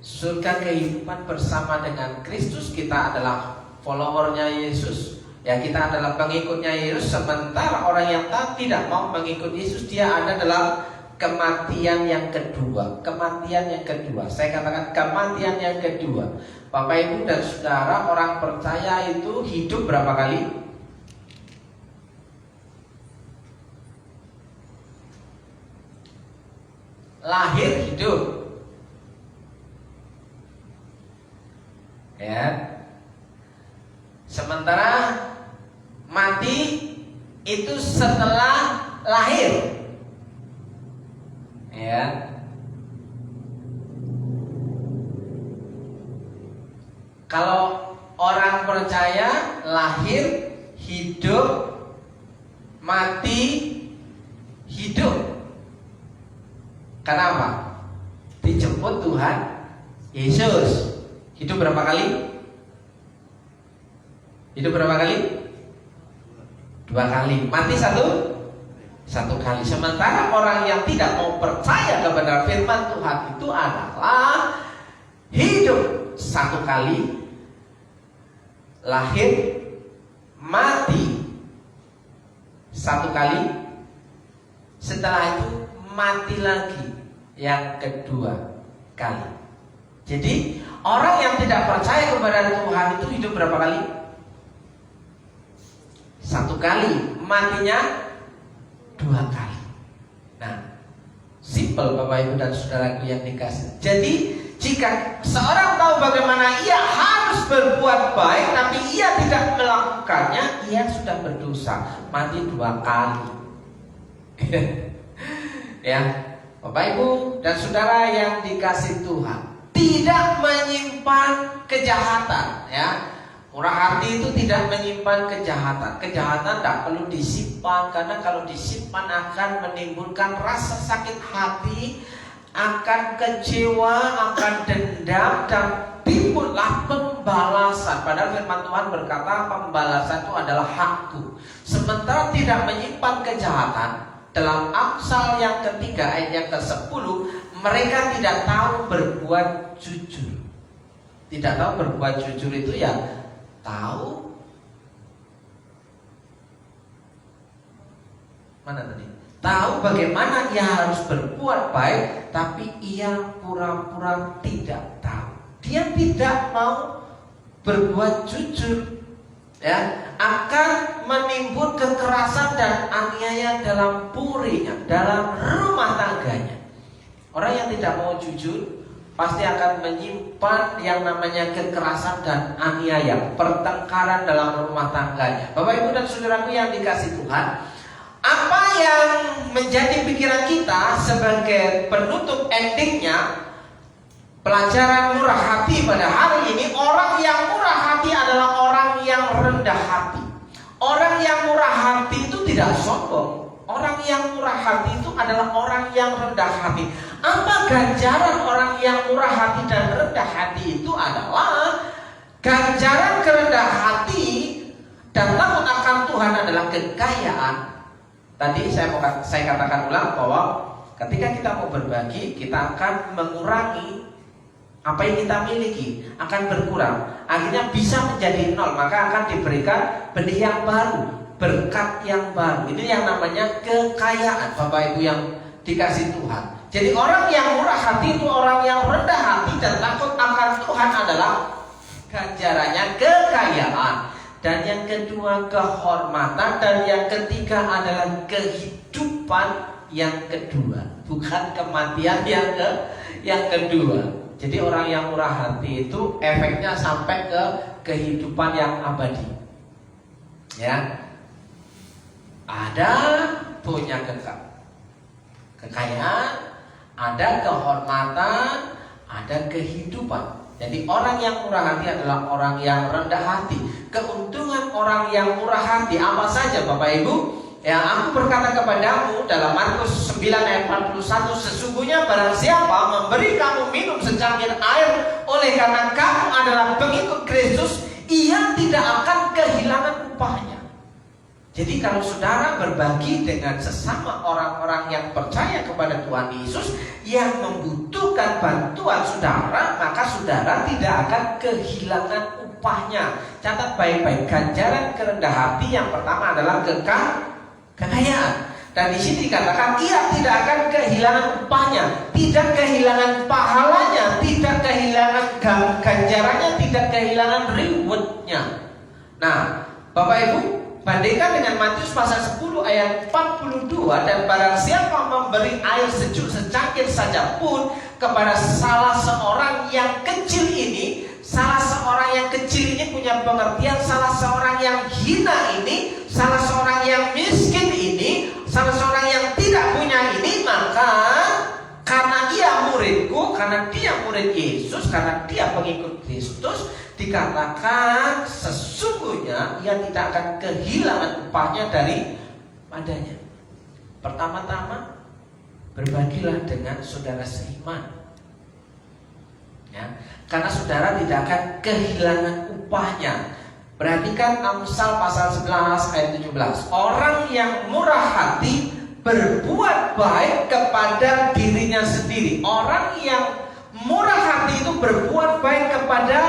S2: Surga kehidupan bersama dengan Kristus, kita adalah followernya Yesus, ya, kita adalah pengikutnya Yesus. Sementara orang yang tidak mau mengikut Yesus, dia ada dalam kematian yang kedua. Kematian yang kedua, saya katakan kematian yang kedua. Bapak Ibu dan Saudara, orang percaya itu hidup berapa kali? Lahir, hidup, ya. Sementara mati itu setelah lahir, ya. Kalau orang percaya lahir, hidup, mati, hidup. Kenapa? Dijemput Tuhan Yesus. Hidup berapa kali? Hidup berapa kali? 2 kali. Mati satu kali. Sementara orang yang tidak mau percaya kepada firman Tuhan itu adalah hidup 1 kali, lahir, mati 1 kali, setelah itu mati lagi yang kedua kali. Jadi orang yang tidak percaya kepada Tuhan itu hidup berapa kali? 1 kali, matinya 2 kali. Nah, simple Bapak Ibu dan Saudaraku yang dikasih. Jadi jika seorang tahu bagaimana ia harus berbuat baik tapi ia tidak melakukannya, ia sudah berdosa, mati 2 kali. Ya, Bapak Ibu dan Saudara yang dikasih Tuhan, tidak menyimpan kejahatan, ya. Murah hati itu tidak menyimpan kejahatan. Kejahatan tidak perlu disimpan, karena kalau disimpan akan menimbulkan rasa sakit hati, akan kecewa, akan dendam, dan berikutlah pembalasan. Padahal firman Tuhan berkata pembalasan itu adalah hakku. Sementara tidak menyimpan kejahatan, dalam Amsal yang ketiga ayat yang ke-10, mereka tidak tahu berbuat jujur. Tidak tahu berbuat jujur itu ya tahu. Mana tadi? Tahu bagaimana ia harus berbuat baik, tapi ia pura-pura tidak tahu. Dia tidak mau berbuat jujur, ya, akan menimbun kekerasan dan aniaya dalam purinya, dalam rumah tangganya. Orang yang tidak mau jujur pasti akan menyimpan yang namanya kekerasan dan aniaya, pertengkaran dalam rumah tangganya. Bapak, Ibu, dan saudaraku yang dikasihi Tuhan, apa yang menjadi pikiran kita sebagai penutup endingnya pelajaran murah hati pada hari ini? Orang yang murah hati adalah orang yang rendah hati. Orang yang murah hati itu tidak sombong. Orang yang murah hati itu adalah orang yang rendah hati. Apa ganjaran orang yang murah hati dan rendah hati itu adalah ganjaran kerendahan hati dan takut akan Tuhan adalah kekayaan. Tadi saya katakan ulang bahwa ketika kita mau berbagi, kita akan mengurangi apa yang kita miliki, akan berkurang. Akhirnya bisa menjadi nol, maka akan diberikan benih yang baru, berkat yang baru. Ini yang namanya kekayaan, Bapak Ibu yang dikasih Tuhan. Jadi orang yang murah hati itu orang yang rendah hati dan takut akan Tuhan adalah ganjarannya kekayaan. Dan yang kedua kehormatan, dan yang ketiga adalah kehidupan yang kedua, bukan kematian yang kedua. Jadi orang yang murah hati itu efeknya sampai ke kehidupan yang abadi. Ya, ada punya kekayaan, ada kehormatan, ada kehidupan. Jadi orang yang murah hati adalah orang yang rendah hati. Keuntungan orang yang murah hati apa saja, Bapak Ibu? Ya, aku berkata kepadamu dalam Markus 9 ayat 41, sesungguhnya barang siapa memberi kamu minum secangkir air oleh karena kamu adalah pengikut Kristus, ia tidak akan kehilangan upahnya. Jadi kalau saudara berbagi dengan sesama orang-orang yang percaya kepada Tuhan Yesus yang membutuhkan bantuan saudara, maka saudara tidak akan kehilangan upahnya. Catat baik-baik, ganjaran kerendahan hati yang pertama adalah kekayaan. Dan di sini dikatakan ia tidak akan kehilangan upahnya, tidak kehilangan pahalanya, tidak kehilangan ganjarannya, tidak kehilangan rewardnya. Nah, Bapak Ibu, bandingkan dengan Matius pasal 10 ayat 42, dan barang siapa memberi air sejuk secangkir saja pun kepada salah seorang yang kecil ini, salah seorang yang kecil ini punya pengertian salah seorang yang hina ini, salah seorang yang miskin ini, salah seorang yang tidak punya ini, maka karena ia muridku, karena dia murid Yesus, karena dia pengikut Kristus, dikatakan sesungguhnya ia tidak akan kehilangan upahnya daripadanya. Pertama-tama, berbagilah dengan saudara seiman, ya, karena saudara tidak akan kehilangan upahnya. Perhatikan Amsal pasal 11 ayat 17. Orang yang murah hati berbuat baik kepada dirinya sendiri. Orang yang murah hati itu berbuat baik kepada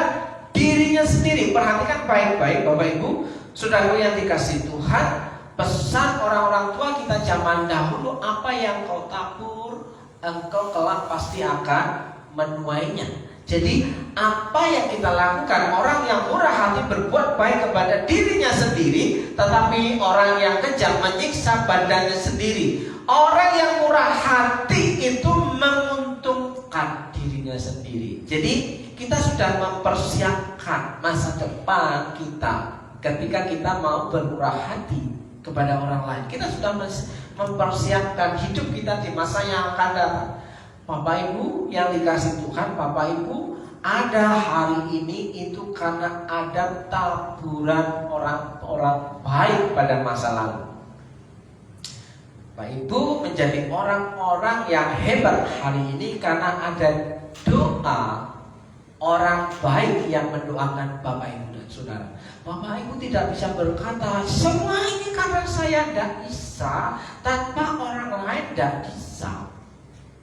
S2: dirinya sendiri. Perhatikan baik-baik, Bapak Ibu, saudaraku yang dikasih Tuhan. Pesan orang-orang tua kita zaman dahulu, apa yang kau tabur, engkau kelak pasti akan menuainya. Jadi apa yang kita lakukan, orang yang murah hati berbuat baik kepada dirinya sendiri, tetapi orang yang kejam menyiksa badannya sendiri. Orang yang murah hati itu menguntungkan dirinya sendiri. Jadi kita sudah mempersiapkan masa depan kita ketika kita mau bermurah hati kepada orang lain. Kita sudah mempersiapkan hidup kita di masa yang akan datang. Bapak Ibu yang dikasih Tuhan, Bapak Ibu, ada hari ini itu karena ada taburan orang-orang baik pada masa lalu. Bapak Ibu menjadi orang-orang yang hebat hari ini karena ada doa orang baik yang mendoakan Bapak Ibu dan Saudara. Bapak Ibu tidak bisa berkata, semua ini karena saya tidak bisa, tanpa orang lain tidak bisa.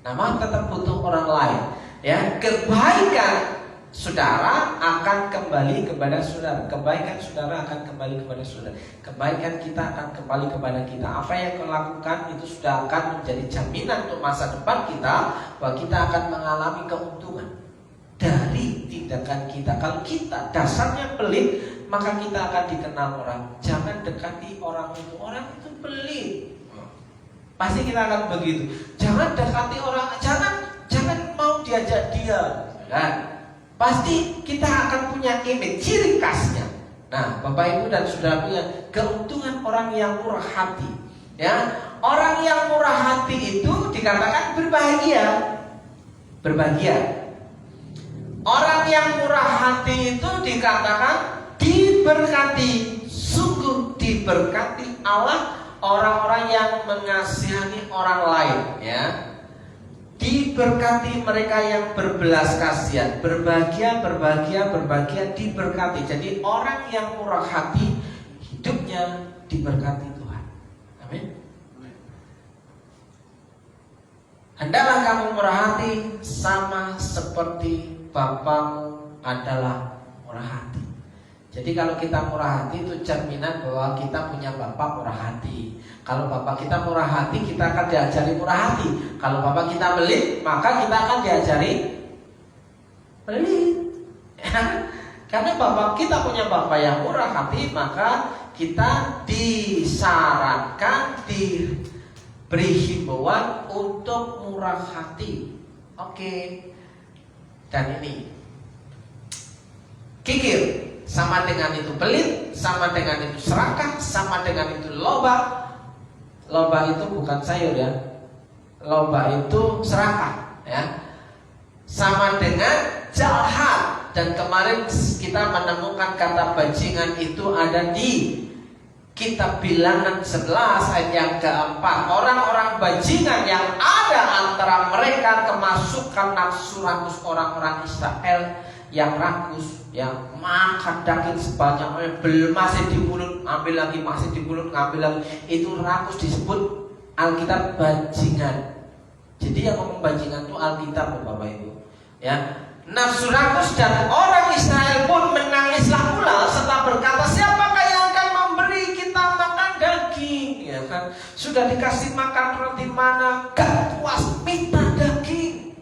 S2: Nah, tetap butuh orang lain. Ya, kebaikan saudara akan kembali kepada saudara. Kebaikan saudara akan kembali kepada saudara. Kebaikan kita akan kembali kepada kita. Apa yang kau lakukan itu sudah akan menjadi jaminan untuk masa depan kita, bahwa kita akan mengalami keuntungan dari tindakan kita. Kalau kita dasarnya pelit, maka kita akan dikenal orang. Jangan dekati orang itu. Orang itu pelit. Pasti kita akan begitu. Jangan dekati orang. Jangan mau diajak dia. Kan? Pasti kita akan punya image, ciri khasnya. Nah, Bapak Ibu dan Saudara punya keuntungan orang yang murah hati. Ya, orang yang murah hati itu dikatakan berbahagia. Berbahagia. Orang yang murah hati itu dikatakan diberkati. Sungguh diberkati Allah orang-orang yang mengasihani orang lain, ya. Diberkati mereka yang berbelas kasihan. Berbahagia, berbahagia, berbahagia, diberkati. Jadi orang yang murah hati, hidupnya diberkati Tuhan. Amin. Hendaklah kamu murah hati sama seperti Bapamu adalah murah hati. Jadi kalau kita murah hati itu cerminan bahwa kita punya Bapak murah hati. Kalau Bapak kita murah hati, kita akan diajari murah hati. Kalau Bapak kita pelit, maka kita akan diajari pelit. Karena Bapak kita punya Bapak yang murah hati, maka kita disarankan, diberi himbauan untuk murah hati. Oke. Dan ini kikir sama dengan itu pelit, sama dengan itu serakah, sama dengan itu loba. Loba itu bukan sayur ya. Loba itu serakah ya. Sama dengan jahat. Dan kemarin kita menemukan kata bajingan itu ada di Kitab Bilangan 11 ayat yang keempat. Orang-orang bajingan yang ada antara mereka kemasukan nafsu rakus orang-orang Israel yang rakus, yang makan daging sebanyak belum, masih di mulut ambil lagi, masih di mulut ambil lagi. Itu rakus, disebut Alkitab bajingan. Jadi yang ngomong bajingan itu Alkitab, Bapak Ibu. Ya, nafsu rakus, dan orang Israel pun menangislah pula serta berkata, siapakah yang akan memberi kita makan daging? Ya kan, sudah dikasih makan roti mana, gak puas, minta daging.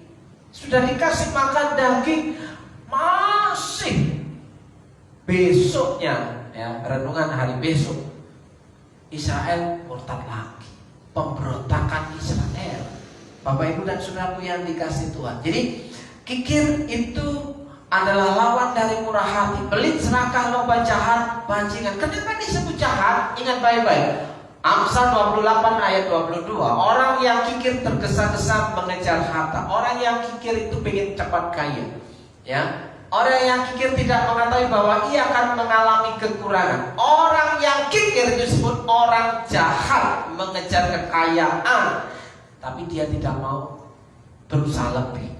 S2: Sudah dikasih makan daging, masih besoknya, ya, renungan hari besok, Israel murtad lagi. Pemberontakan Israel, Bapak Ibu dan Saudaraku yang dikasih Tuhan. Jadi kikir itu adalah lawan dari murah hati. Pelit, serakah, loba, jahat, bajingan. Kenapa disebut jahat? Ingat baik-baik. Amsal 28 ayat 22. Orang yang kikir tergesa-gesa mengejar harta. Orang yang kikir itu ingin cepat kaya. Ya, orang yang kikir tidak mengetahui bahwa ia akan mengalami kekurangan. Orang yang kikir disebut orang jahat, mengejar kekayaan, tapi dia tidak mau berusaha lebih.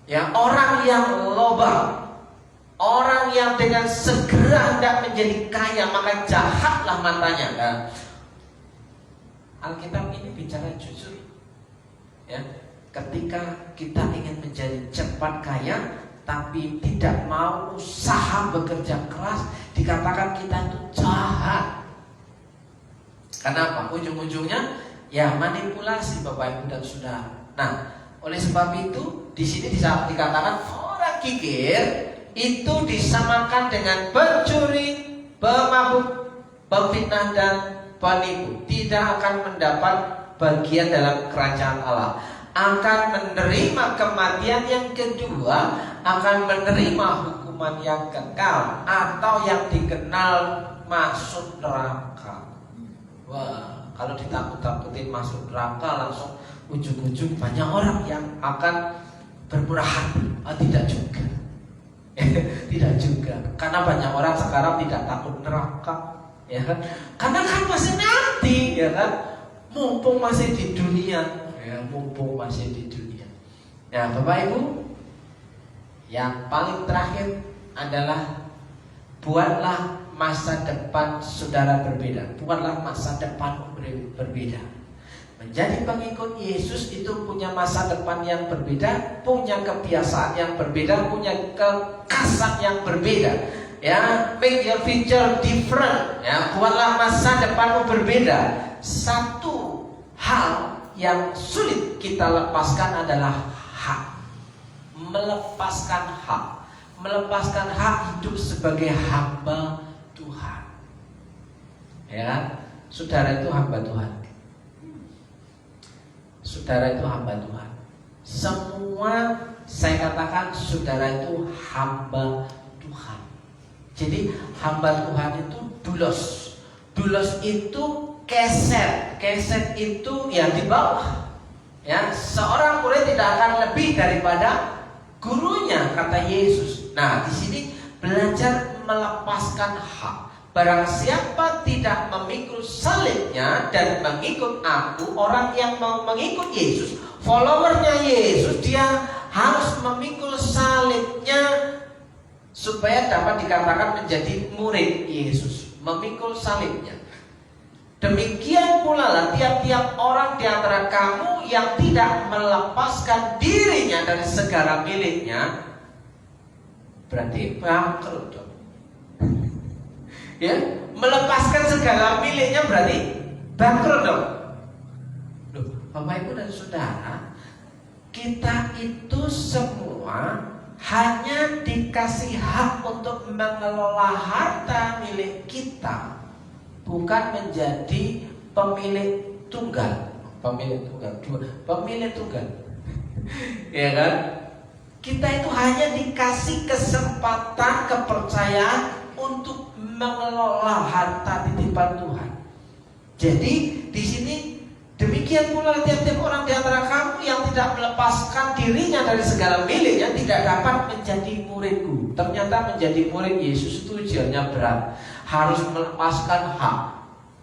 S2: Ya, orang yang loba, orang yang dengan segera hendak menjadi kaya, maka jahatlah matanya. Nah, Alkitab ini bicara jujur. Ya, ketika kita ingin menjadi cepat kaya, tapi tidak mau usaha bekerja keras, dikatakan kita itu jahat. Kenapa? Ujung-ujungnya ya manipulasi, Bapak Ibu dan Saudara. Nah, oleh sebab itu di sini dikatakan orang kikir itu disamakan dengan pencuri, pemabuk, pemfitnah dan penipu. Tidak akan mendapat bagian dalam kerajaan Allah. Akan menerima kematian yang kedua, akan menerima hukuman yang kekal, atau yang dikenal masuk neraka. Wah, kalau ditakut-takutin masuk neraka, langsung ujung-ujung banyak orang yang akan bermurah hati. Tidak juga. Tidak juga. Karena banyak orang sekarang tidak takut neraka, ya kan? Karena kan masih nanti, ya kan? Mumpung masih di dunia. Ya, mumpung masih di dunia. Ya, Bapak Ibu, Yang paling terakhir adalah buatlah masa depan saudara berbeda. Buatlah masa depan berbeda. Menjadi pengikut Yesus itu punya masa depan yang berbeda, punya kebiasaan yang berbeda, punya kekasan yang berbeda. Ya, make your future different. Ya, buatlah masa depanmu berbeda. Satu hal yang sulit kita lepaskan adalah hak. Melepaskan hak. Melepaskan hak hidup sebagai hamba Tuhan. Ya, saudara itu hamba Tuhan. Saudara itu hamba Tuhan. Semua saya katakan saudara itu hamba Tuhan. Jadi hamba Tuhan itu doulos. Doulos itu keset. Keset itu ya di bawah. Ya, seorang murid tidak akan lebih daripada gurunya, kata Yesus. Nah, di sini belajar melepaskan hak. Barang siapa tidak memikul salibnya dan mengikut aku, orang yang mau mengikut Yesus, followernya Yesus, dia harus memikul salibnya supaya dapat dikatakan menjadi murid Yesus. Memikul salibnya. Demikian pula lah tiap-tiap orang di antara kamu yang tidak melepaskan dirinya dari segala miliknya, berarti bangkrut dong. Ya, melepaskan segala miliknya berarti bangkrut dong. Loh, Bapak Ibu dan Saudara, kita itu semua hanya dikasih hak untuk mengelola harta milik kita, bukan menjadi pemilik tunggal. Pemilik tunggal. Ya kan? Kita itu hanya dikasih kesempatan, kepercayaan untuk mengelola harta titipan Tuhan. Jadi di sini demikian pula tiap-tiap orang di antara kamu yang tidak melepaskan dirinya dari segala miliknya tidak dapat menjadi muridku. Ternyata menjadi murid Yesus itu ujiannya berat. Harus melepaskan hak.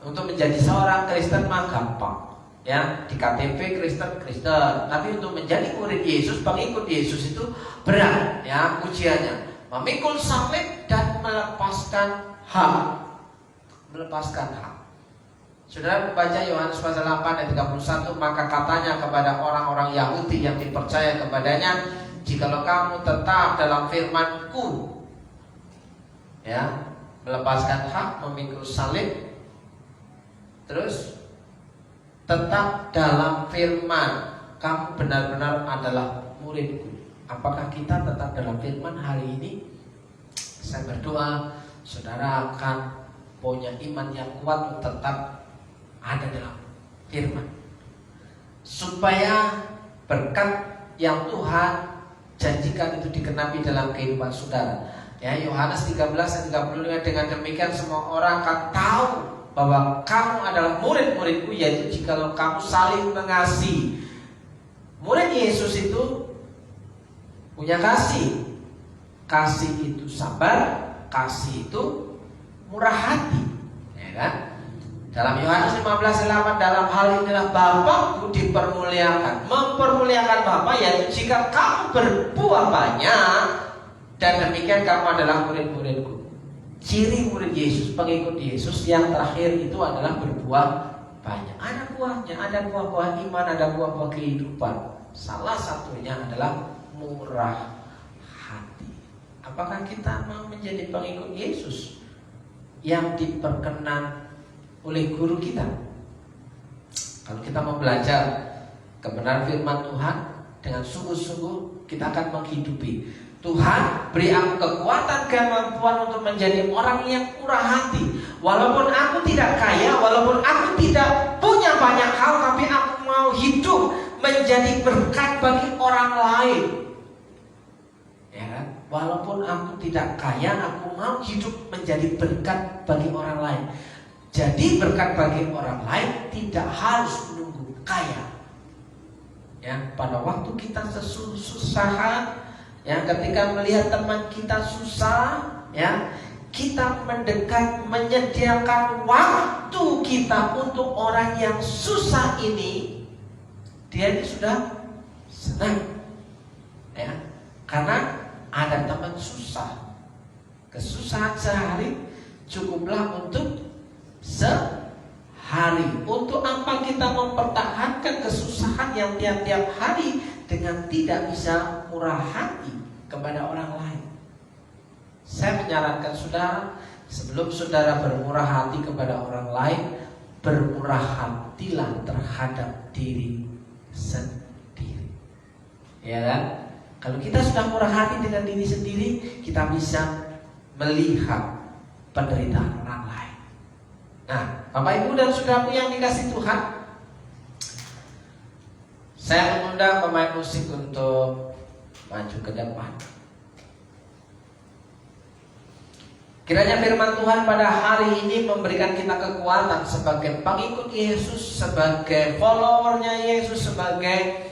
S2: Untuk menjadi seorang Kristen mah gampang. Ya, di KTP Kristen. Tapi untuk menjadi murid Yesus, pengikut Yesus itu berat, ya, ujiannya. Memikul salib dan melepaskan hak. Melepaskan hak. Saudara membaca Yohanes pasal 8 ayat 31, maka katanya kepada orang-orang Yahudi yang dipercaya kepadanya, jikalau kamu tetap dalam firman-Ku, ya, melepaskan hak, memikul salib, terus tetap dalam firman, kamu benar-benar adalah murid-Ku. Apakah kita tetap dalam firman hari ini? Saya berdoa saudara akan punya iman yang kuat untuk tetap ada dalam firman, supaya berkat yang Tuhan janjikan itu digenapi dalam kehidupan saudara. Ya, Yohanes 13 ayat 35, dengan demikian semua orang akan tahu bahwa kamu adalah murid-muridku, yaitu jikalau kamu saling mengasihi. Murid Yesus itu punya kasih. Kasih itu sabar, kasih itu murah hati, ya kan? Dalam Yohanes 15:8, dalam hal inilah Bapa-Ku dipermuliakan. Mempermuliakan Bapa yaitu jika kamu berbuah banyak, dan demikian kamu adalah murid-muridku. Ciri murid Yesus, pengikut Yesus yang terakhir itu adalah berbuah banyak. Ada buahnya, ada buah-buah iman, ada buah-buah kehidupan. Salah satunya adalah murah hati. Apakah kita mau menjadi pengikut Yesus yang diperkenan oleh guru kita? Kalau kita mau belajar kebenaran firman Tuhan dengan sungguh-sungguh, kita akan menghidupi. Tuhan, beri aku kekuatan, kemampuan untuk menjadi orang yang murah hati. Walaupun aku tidak kaya, walaupun aku tidak punya banyak hal, tapi aku mau hidup menjadi berkat bagi orang lain. Ya kan? Walaupun aku tidak kaya, aku mau hidup menjadi berkat bagi orang lain. Jadi berkat bagi orang lain tidak harus menunggu kaya. Ya, pada waktu kita susah, ya, ketika melihat teman kita susah, ya, kita mendekat, menyediakan waktu kita untuk orang yang susah ini, dia ini sudah senang, ya, karena ada teman susah. Kesusahan sehari cukuplah untuk sehari. Untuk apa kita mempertahankan kesusahan yang tiap-tiap hari dengan tidak bisa murah hati kepada orang lain? Saya menyarankan saudara, sebelum saudara bermurah hati kepada orang lain, bermurah hatilah terhadap diri sendiri. Ya kan? Kalau kita sudah murah hati dengan diri sendiri, kita bisa melihat penderitaan orang lain. Nah, Bapak Ibu dan saudaraku yang dikasihi Tuhan, saya mengundang pemain musik untuk maju ke depan. Kiranya firman Tuhan pada hari ini memberikan kita kekuatan sebagai pengikut Yesus, sebagai followernya Yesus, sebagai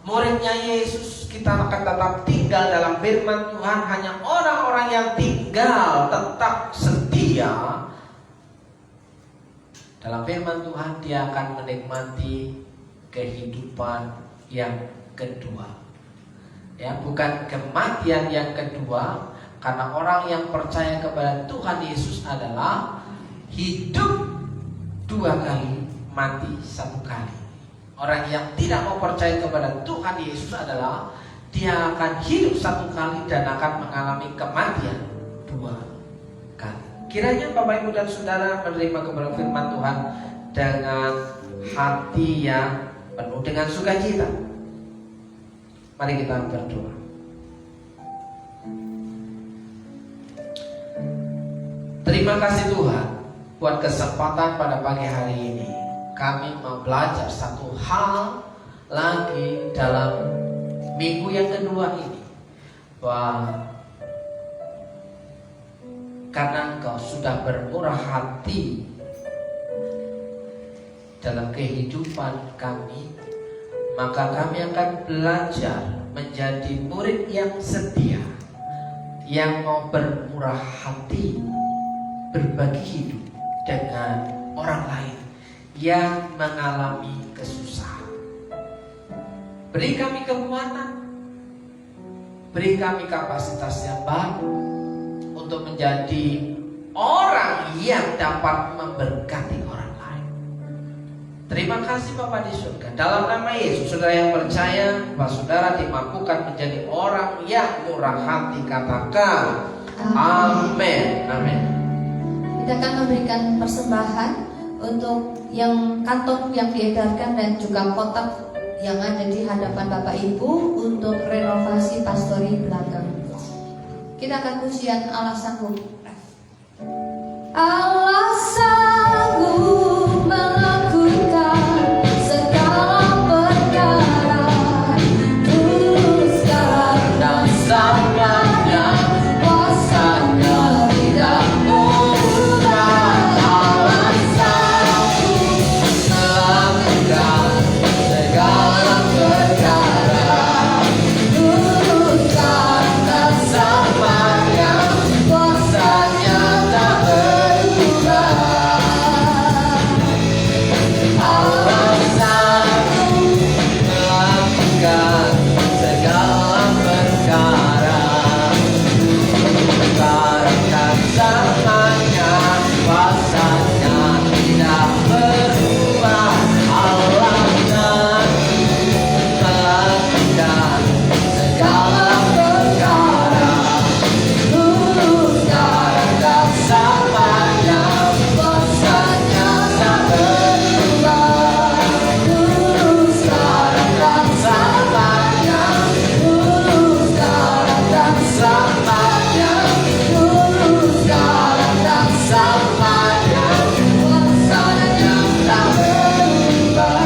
S2: muridnya Yesus. Kita akan tetap tinggal dalam firman Tuhan. Hanya orang-orang yang tinggal tetap setia dalam firman Tuhan, dia akan menikmati kehidupan yang kedua. Ya, bukan kematian yang kedua. Karena orang yang percaya kepada Tuhan Yesus adalah hidup 2 kali, mati 1 kali. Orang yang tidak mau percaya kepada Tuhan Yesus adalah dia akan hidup 1 kali dan akan mengalami kematian 2 kali. Kiranya Bapak Ibu dan Saudara menerima kebenaran firman Tuhan dengan hati yang penuh dengan sukacita. Mari kita berdoa. Terima kasih Tuhan buat kesempatan pada pagi hari ini. Kami mau belajar satu hal lagi dalam minggu yang kedua ini, bahwa karena Engkau sudah bermurah hati dalam kehidupan kami, maka kami akan belajar menjadi murid yang setia, yang mau bermurah hati, berbagi hidup dengan orang lain yang mengalami kesusahan. Beri kami kekuatan, beri kami kapasitas yang baru untuk menjadi orang yang dapat memberkati orang lain. Terima kasih Bapa di surga. Dalam nama Yesus, saudara yang percaya bahwa saudara dimampukan menjadi orang yang murah hati, katakan amin. Amin.
S1: Kita akan memberikan persembahan untuk yang kantong yang diedarkan dan juga kotak yang ada di hadapan Bapak Ibu untuk renovasi pastori belakang. Kita akan pujian Allah Sanggup. Allah sanggup melakukan segala perkara, teruskan dan sabarnya, kuasanya tidak murah. Allah sanggup melakukan segala perkara, teruskan dan sabarnya, kuasanya tak berubah. Allah sanggup melakukan segala perkara, karena samanya, kuasanya tidak berubah. Allah sanggup melakukan segala perkara, teruskan dan samanya, kuasanya tak berubah. Teruskan dan samanya, teruskan dan samanya, teruskan dan samanya, kuasanya tak berubah.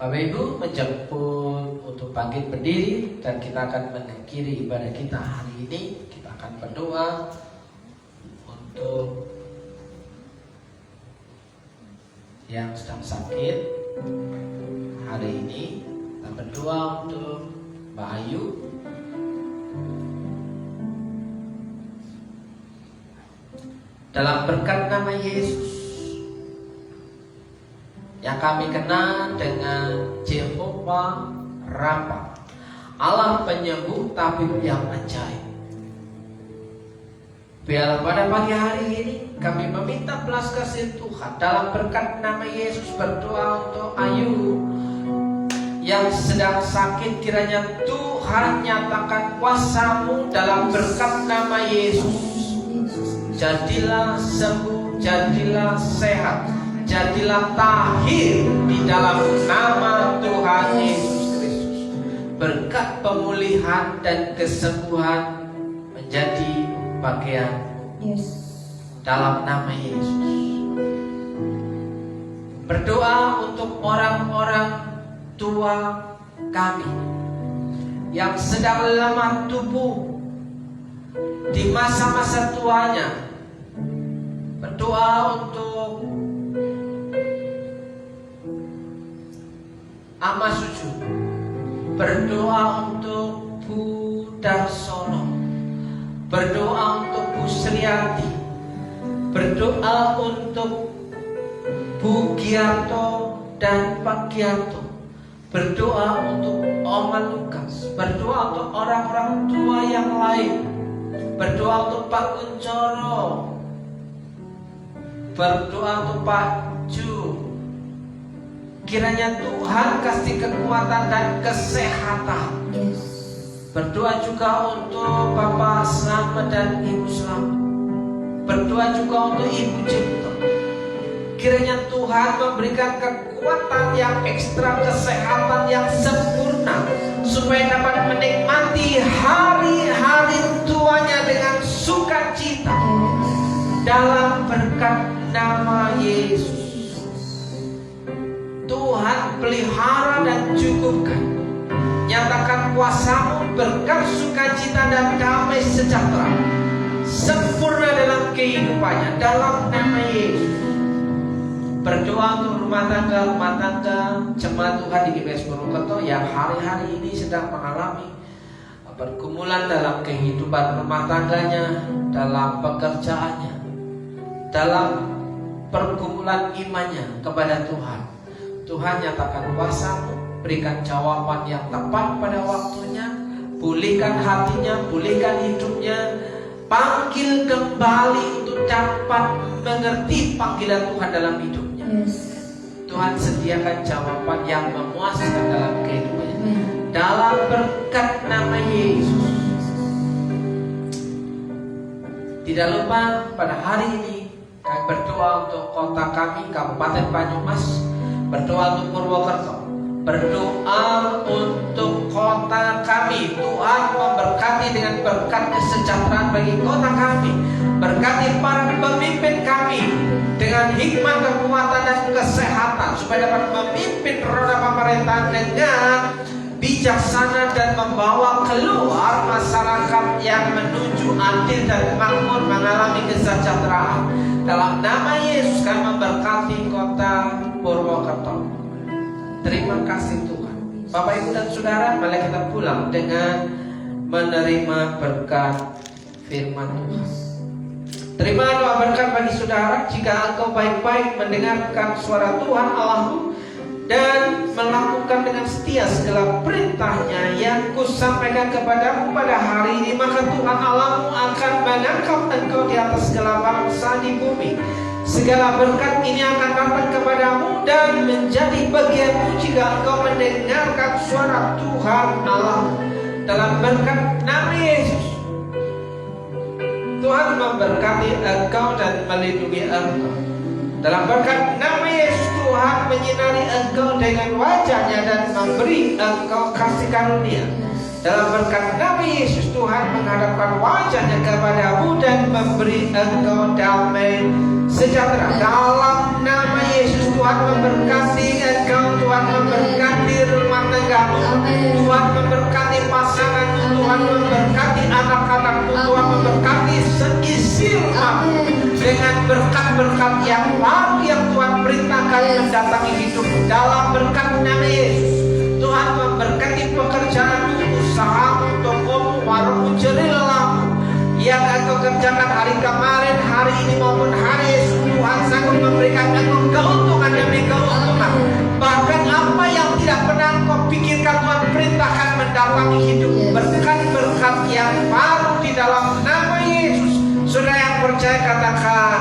S1: Bapak Ibu menjemput untuk bangkit berdiri, dan kita akan mengakhiri ibadah kita hari ini. Kita akan berdoa untuk yang sedang sakit hari ini. Kita berdoa untuk Mbak Ayu. Dalam berkat nama Yesus, yang
S2: yang kami kenal dengan Jehovah Rafa, Allah penyembuh tabib yang ajaib. Biar pada pagi hari ini kami meminta belas kasih Tuhan dalam berkat nama Yesus, berdoa untuk Ayu yang sedang sakit. Kiranya Tuhan nyatakan kuasa-Mu dalam berkat nama Yesus. Jadilah sembuh, jadilah sehat, jadilah tahir di dalam nama Tuhan Yesus Kristus. Berkat pemulihan dan kesembuhan menjadi bagianmu dalam nama Yesus. Berdoa untuk orang-orang tua kami yang sedang lemah tubuh di masa-masa tuanya. Berdoa untuk Ama Suju. Berdoa untuk Bu Darsono. Berdoa untuk Bu Sriati. Berdoa untuk Bu Giarto dan Pak Giarto. Berdoa untuk Oma Lukas. Berdoa untuk orang-orang tua yang lain. Berdoa untuk Pak Kuncoro. Berdoa untuk Pak Ju. Kiranya Tuhan kasih kekuatan dan kesehatan. Berdoa juga untuk Bapak Slamet dan Ibu Slamet. Berdoa juga untuk Ibu Cipto. Kiranya Tuhan memberikan kekuatan yang ekstra, kesehatan yang sempurna, supaya dapat menikmati hari-hari tuanya dengan sukacita dalam berkat nama Yesus. Tuhan pelihara dan cukupkan. Nyatakan kuasa-Mu, berkat sukacita dan damai sejahtera sempurna dalam kehidupannya dalam nama Yesus. Berdoa untuk rumah tangga jemaat Tuhan di GBS Purwokerto yang hari-hari ini sedang mengalami pergumulan dalam kehidupan rumah tangganya, dalam pekerjaannya, dalam pergumulan imannya kepada Tuhan. Tuhan nyatakan kuasa-Mu, berikan jawaban yang tepat pada waktunya, pulihkan hatinya, pulihkan hidupnya, panggil kembali untuk dapat mengerti panggilan Tuhan dalam hidupnya. Tuhan sediakan jawaban yang memuaskan dalam kehidupannya dalam berkat nama Yesus. Tidak lupa pada hari ini kami berdoa untuk kota kami, Kabupaten Banyumas. Berdoa untuk Purwokerto. Berdoa untuk kota kami. Tuhan memberkati dengan berkat kesejahteraan bagi kota kami. Berkati para pemimpin kami dengan hikmat, kekuatan dan kesehatan, supaya dapat memimpin roda pemerintahan dengan bijaksana dan membawa keluar masyarakat yang menuju adil dan makmur, mengalami kesejahteraan. Dalam nama Yesus kami memberkati kota Purwokerto. Terima kasih Tuhan. Bapak, Ibu dan Saudara, mari kita pulang dengan menerima berkat firman Tuhan. Terima doa berkat bagi saudara. Jika engkau baik-baik mendengarkan suara Tuhan Allahmu dan melakukan dengan setia segala perintahnya yang kusampaikan kepadamu pada hari ini, maka Tuhan Allahmu akan mengangkat engkau di atas segala bangsa di bumi. Segala berkat ini akan datang kepadamu dan menjadi bagianmu jika engkau mendengarkan suara Tuhan Allah. Dalam berkat nama Yesus, Tuhan memberkati engkau dan melindungi engkau. Dalam berkat nama Yesus, Tuhan menyinari engkau dengan wajah-Nya dan memberi engkau kasih karunia. Dalam berkat nama Yesus, Tuhan menghadapkan wajah-Nya kepadamu dan memberi engkau damai sejahtera. Dalam nama Yesus, Tuhan memberkati engkau, Tuhan memberkati rumah tanggamu, Tuhan memberkati pasanganmu, Tuhan memberkati anak-anakmu, Tuhan memberkati seisi rumahmu dengan berkat-berkat yang baru yang Tuhan perintahkan mendatangi hidupmu. Dalam berkat nama Yesus, Tuhan memberkati pekerjaanmu, usahamu, tokomu, warungmu, jerilamu yang engkau kerjakan hari kemarin, hari ini maupun hari esok. Tuhan sanggup memberikan engkau keuntungan demi keuntungan mendapat hidup
S1: Yes.
S2: berkat-berkat yang baru di dalam nama Yesus. Saudara yang percaya katakan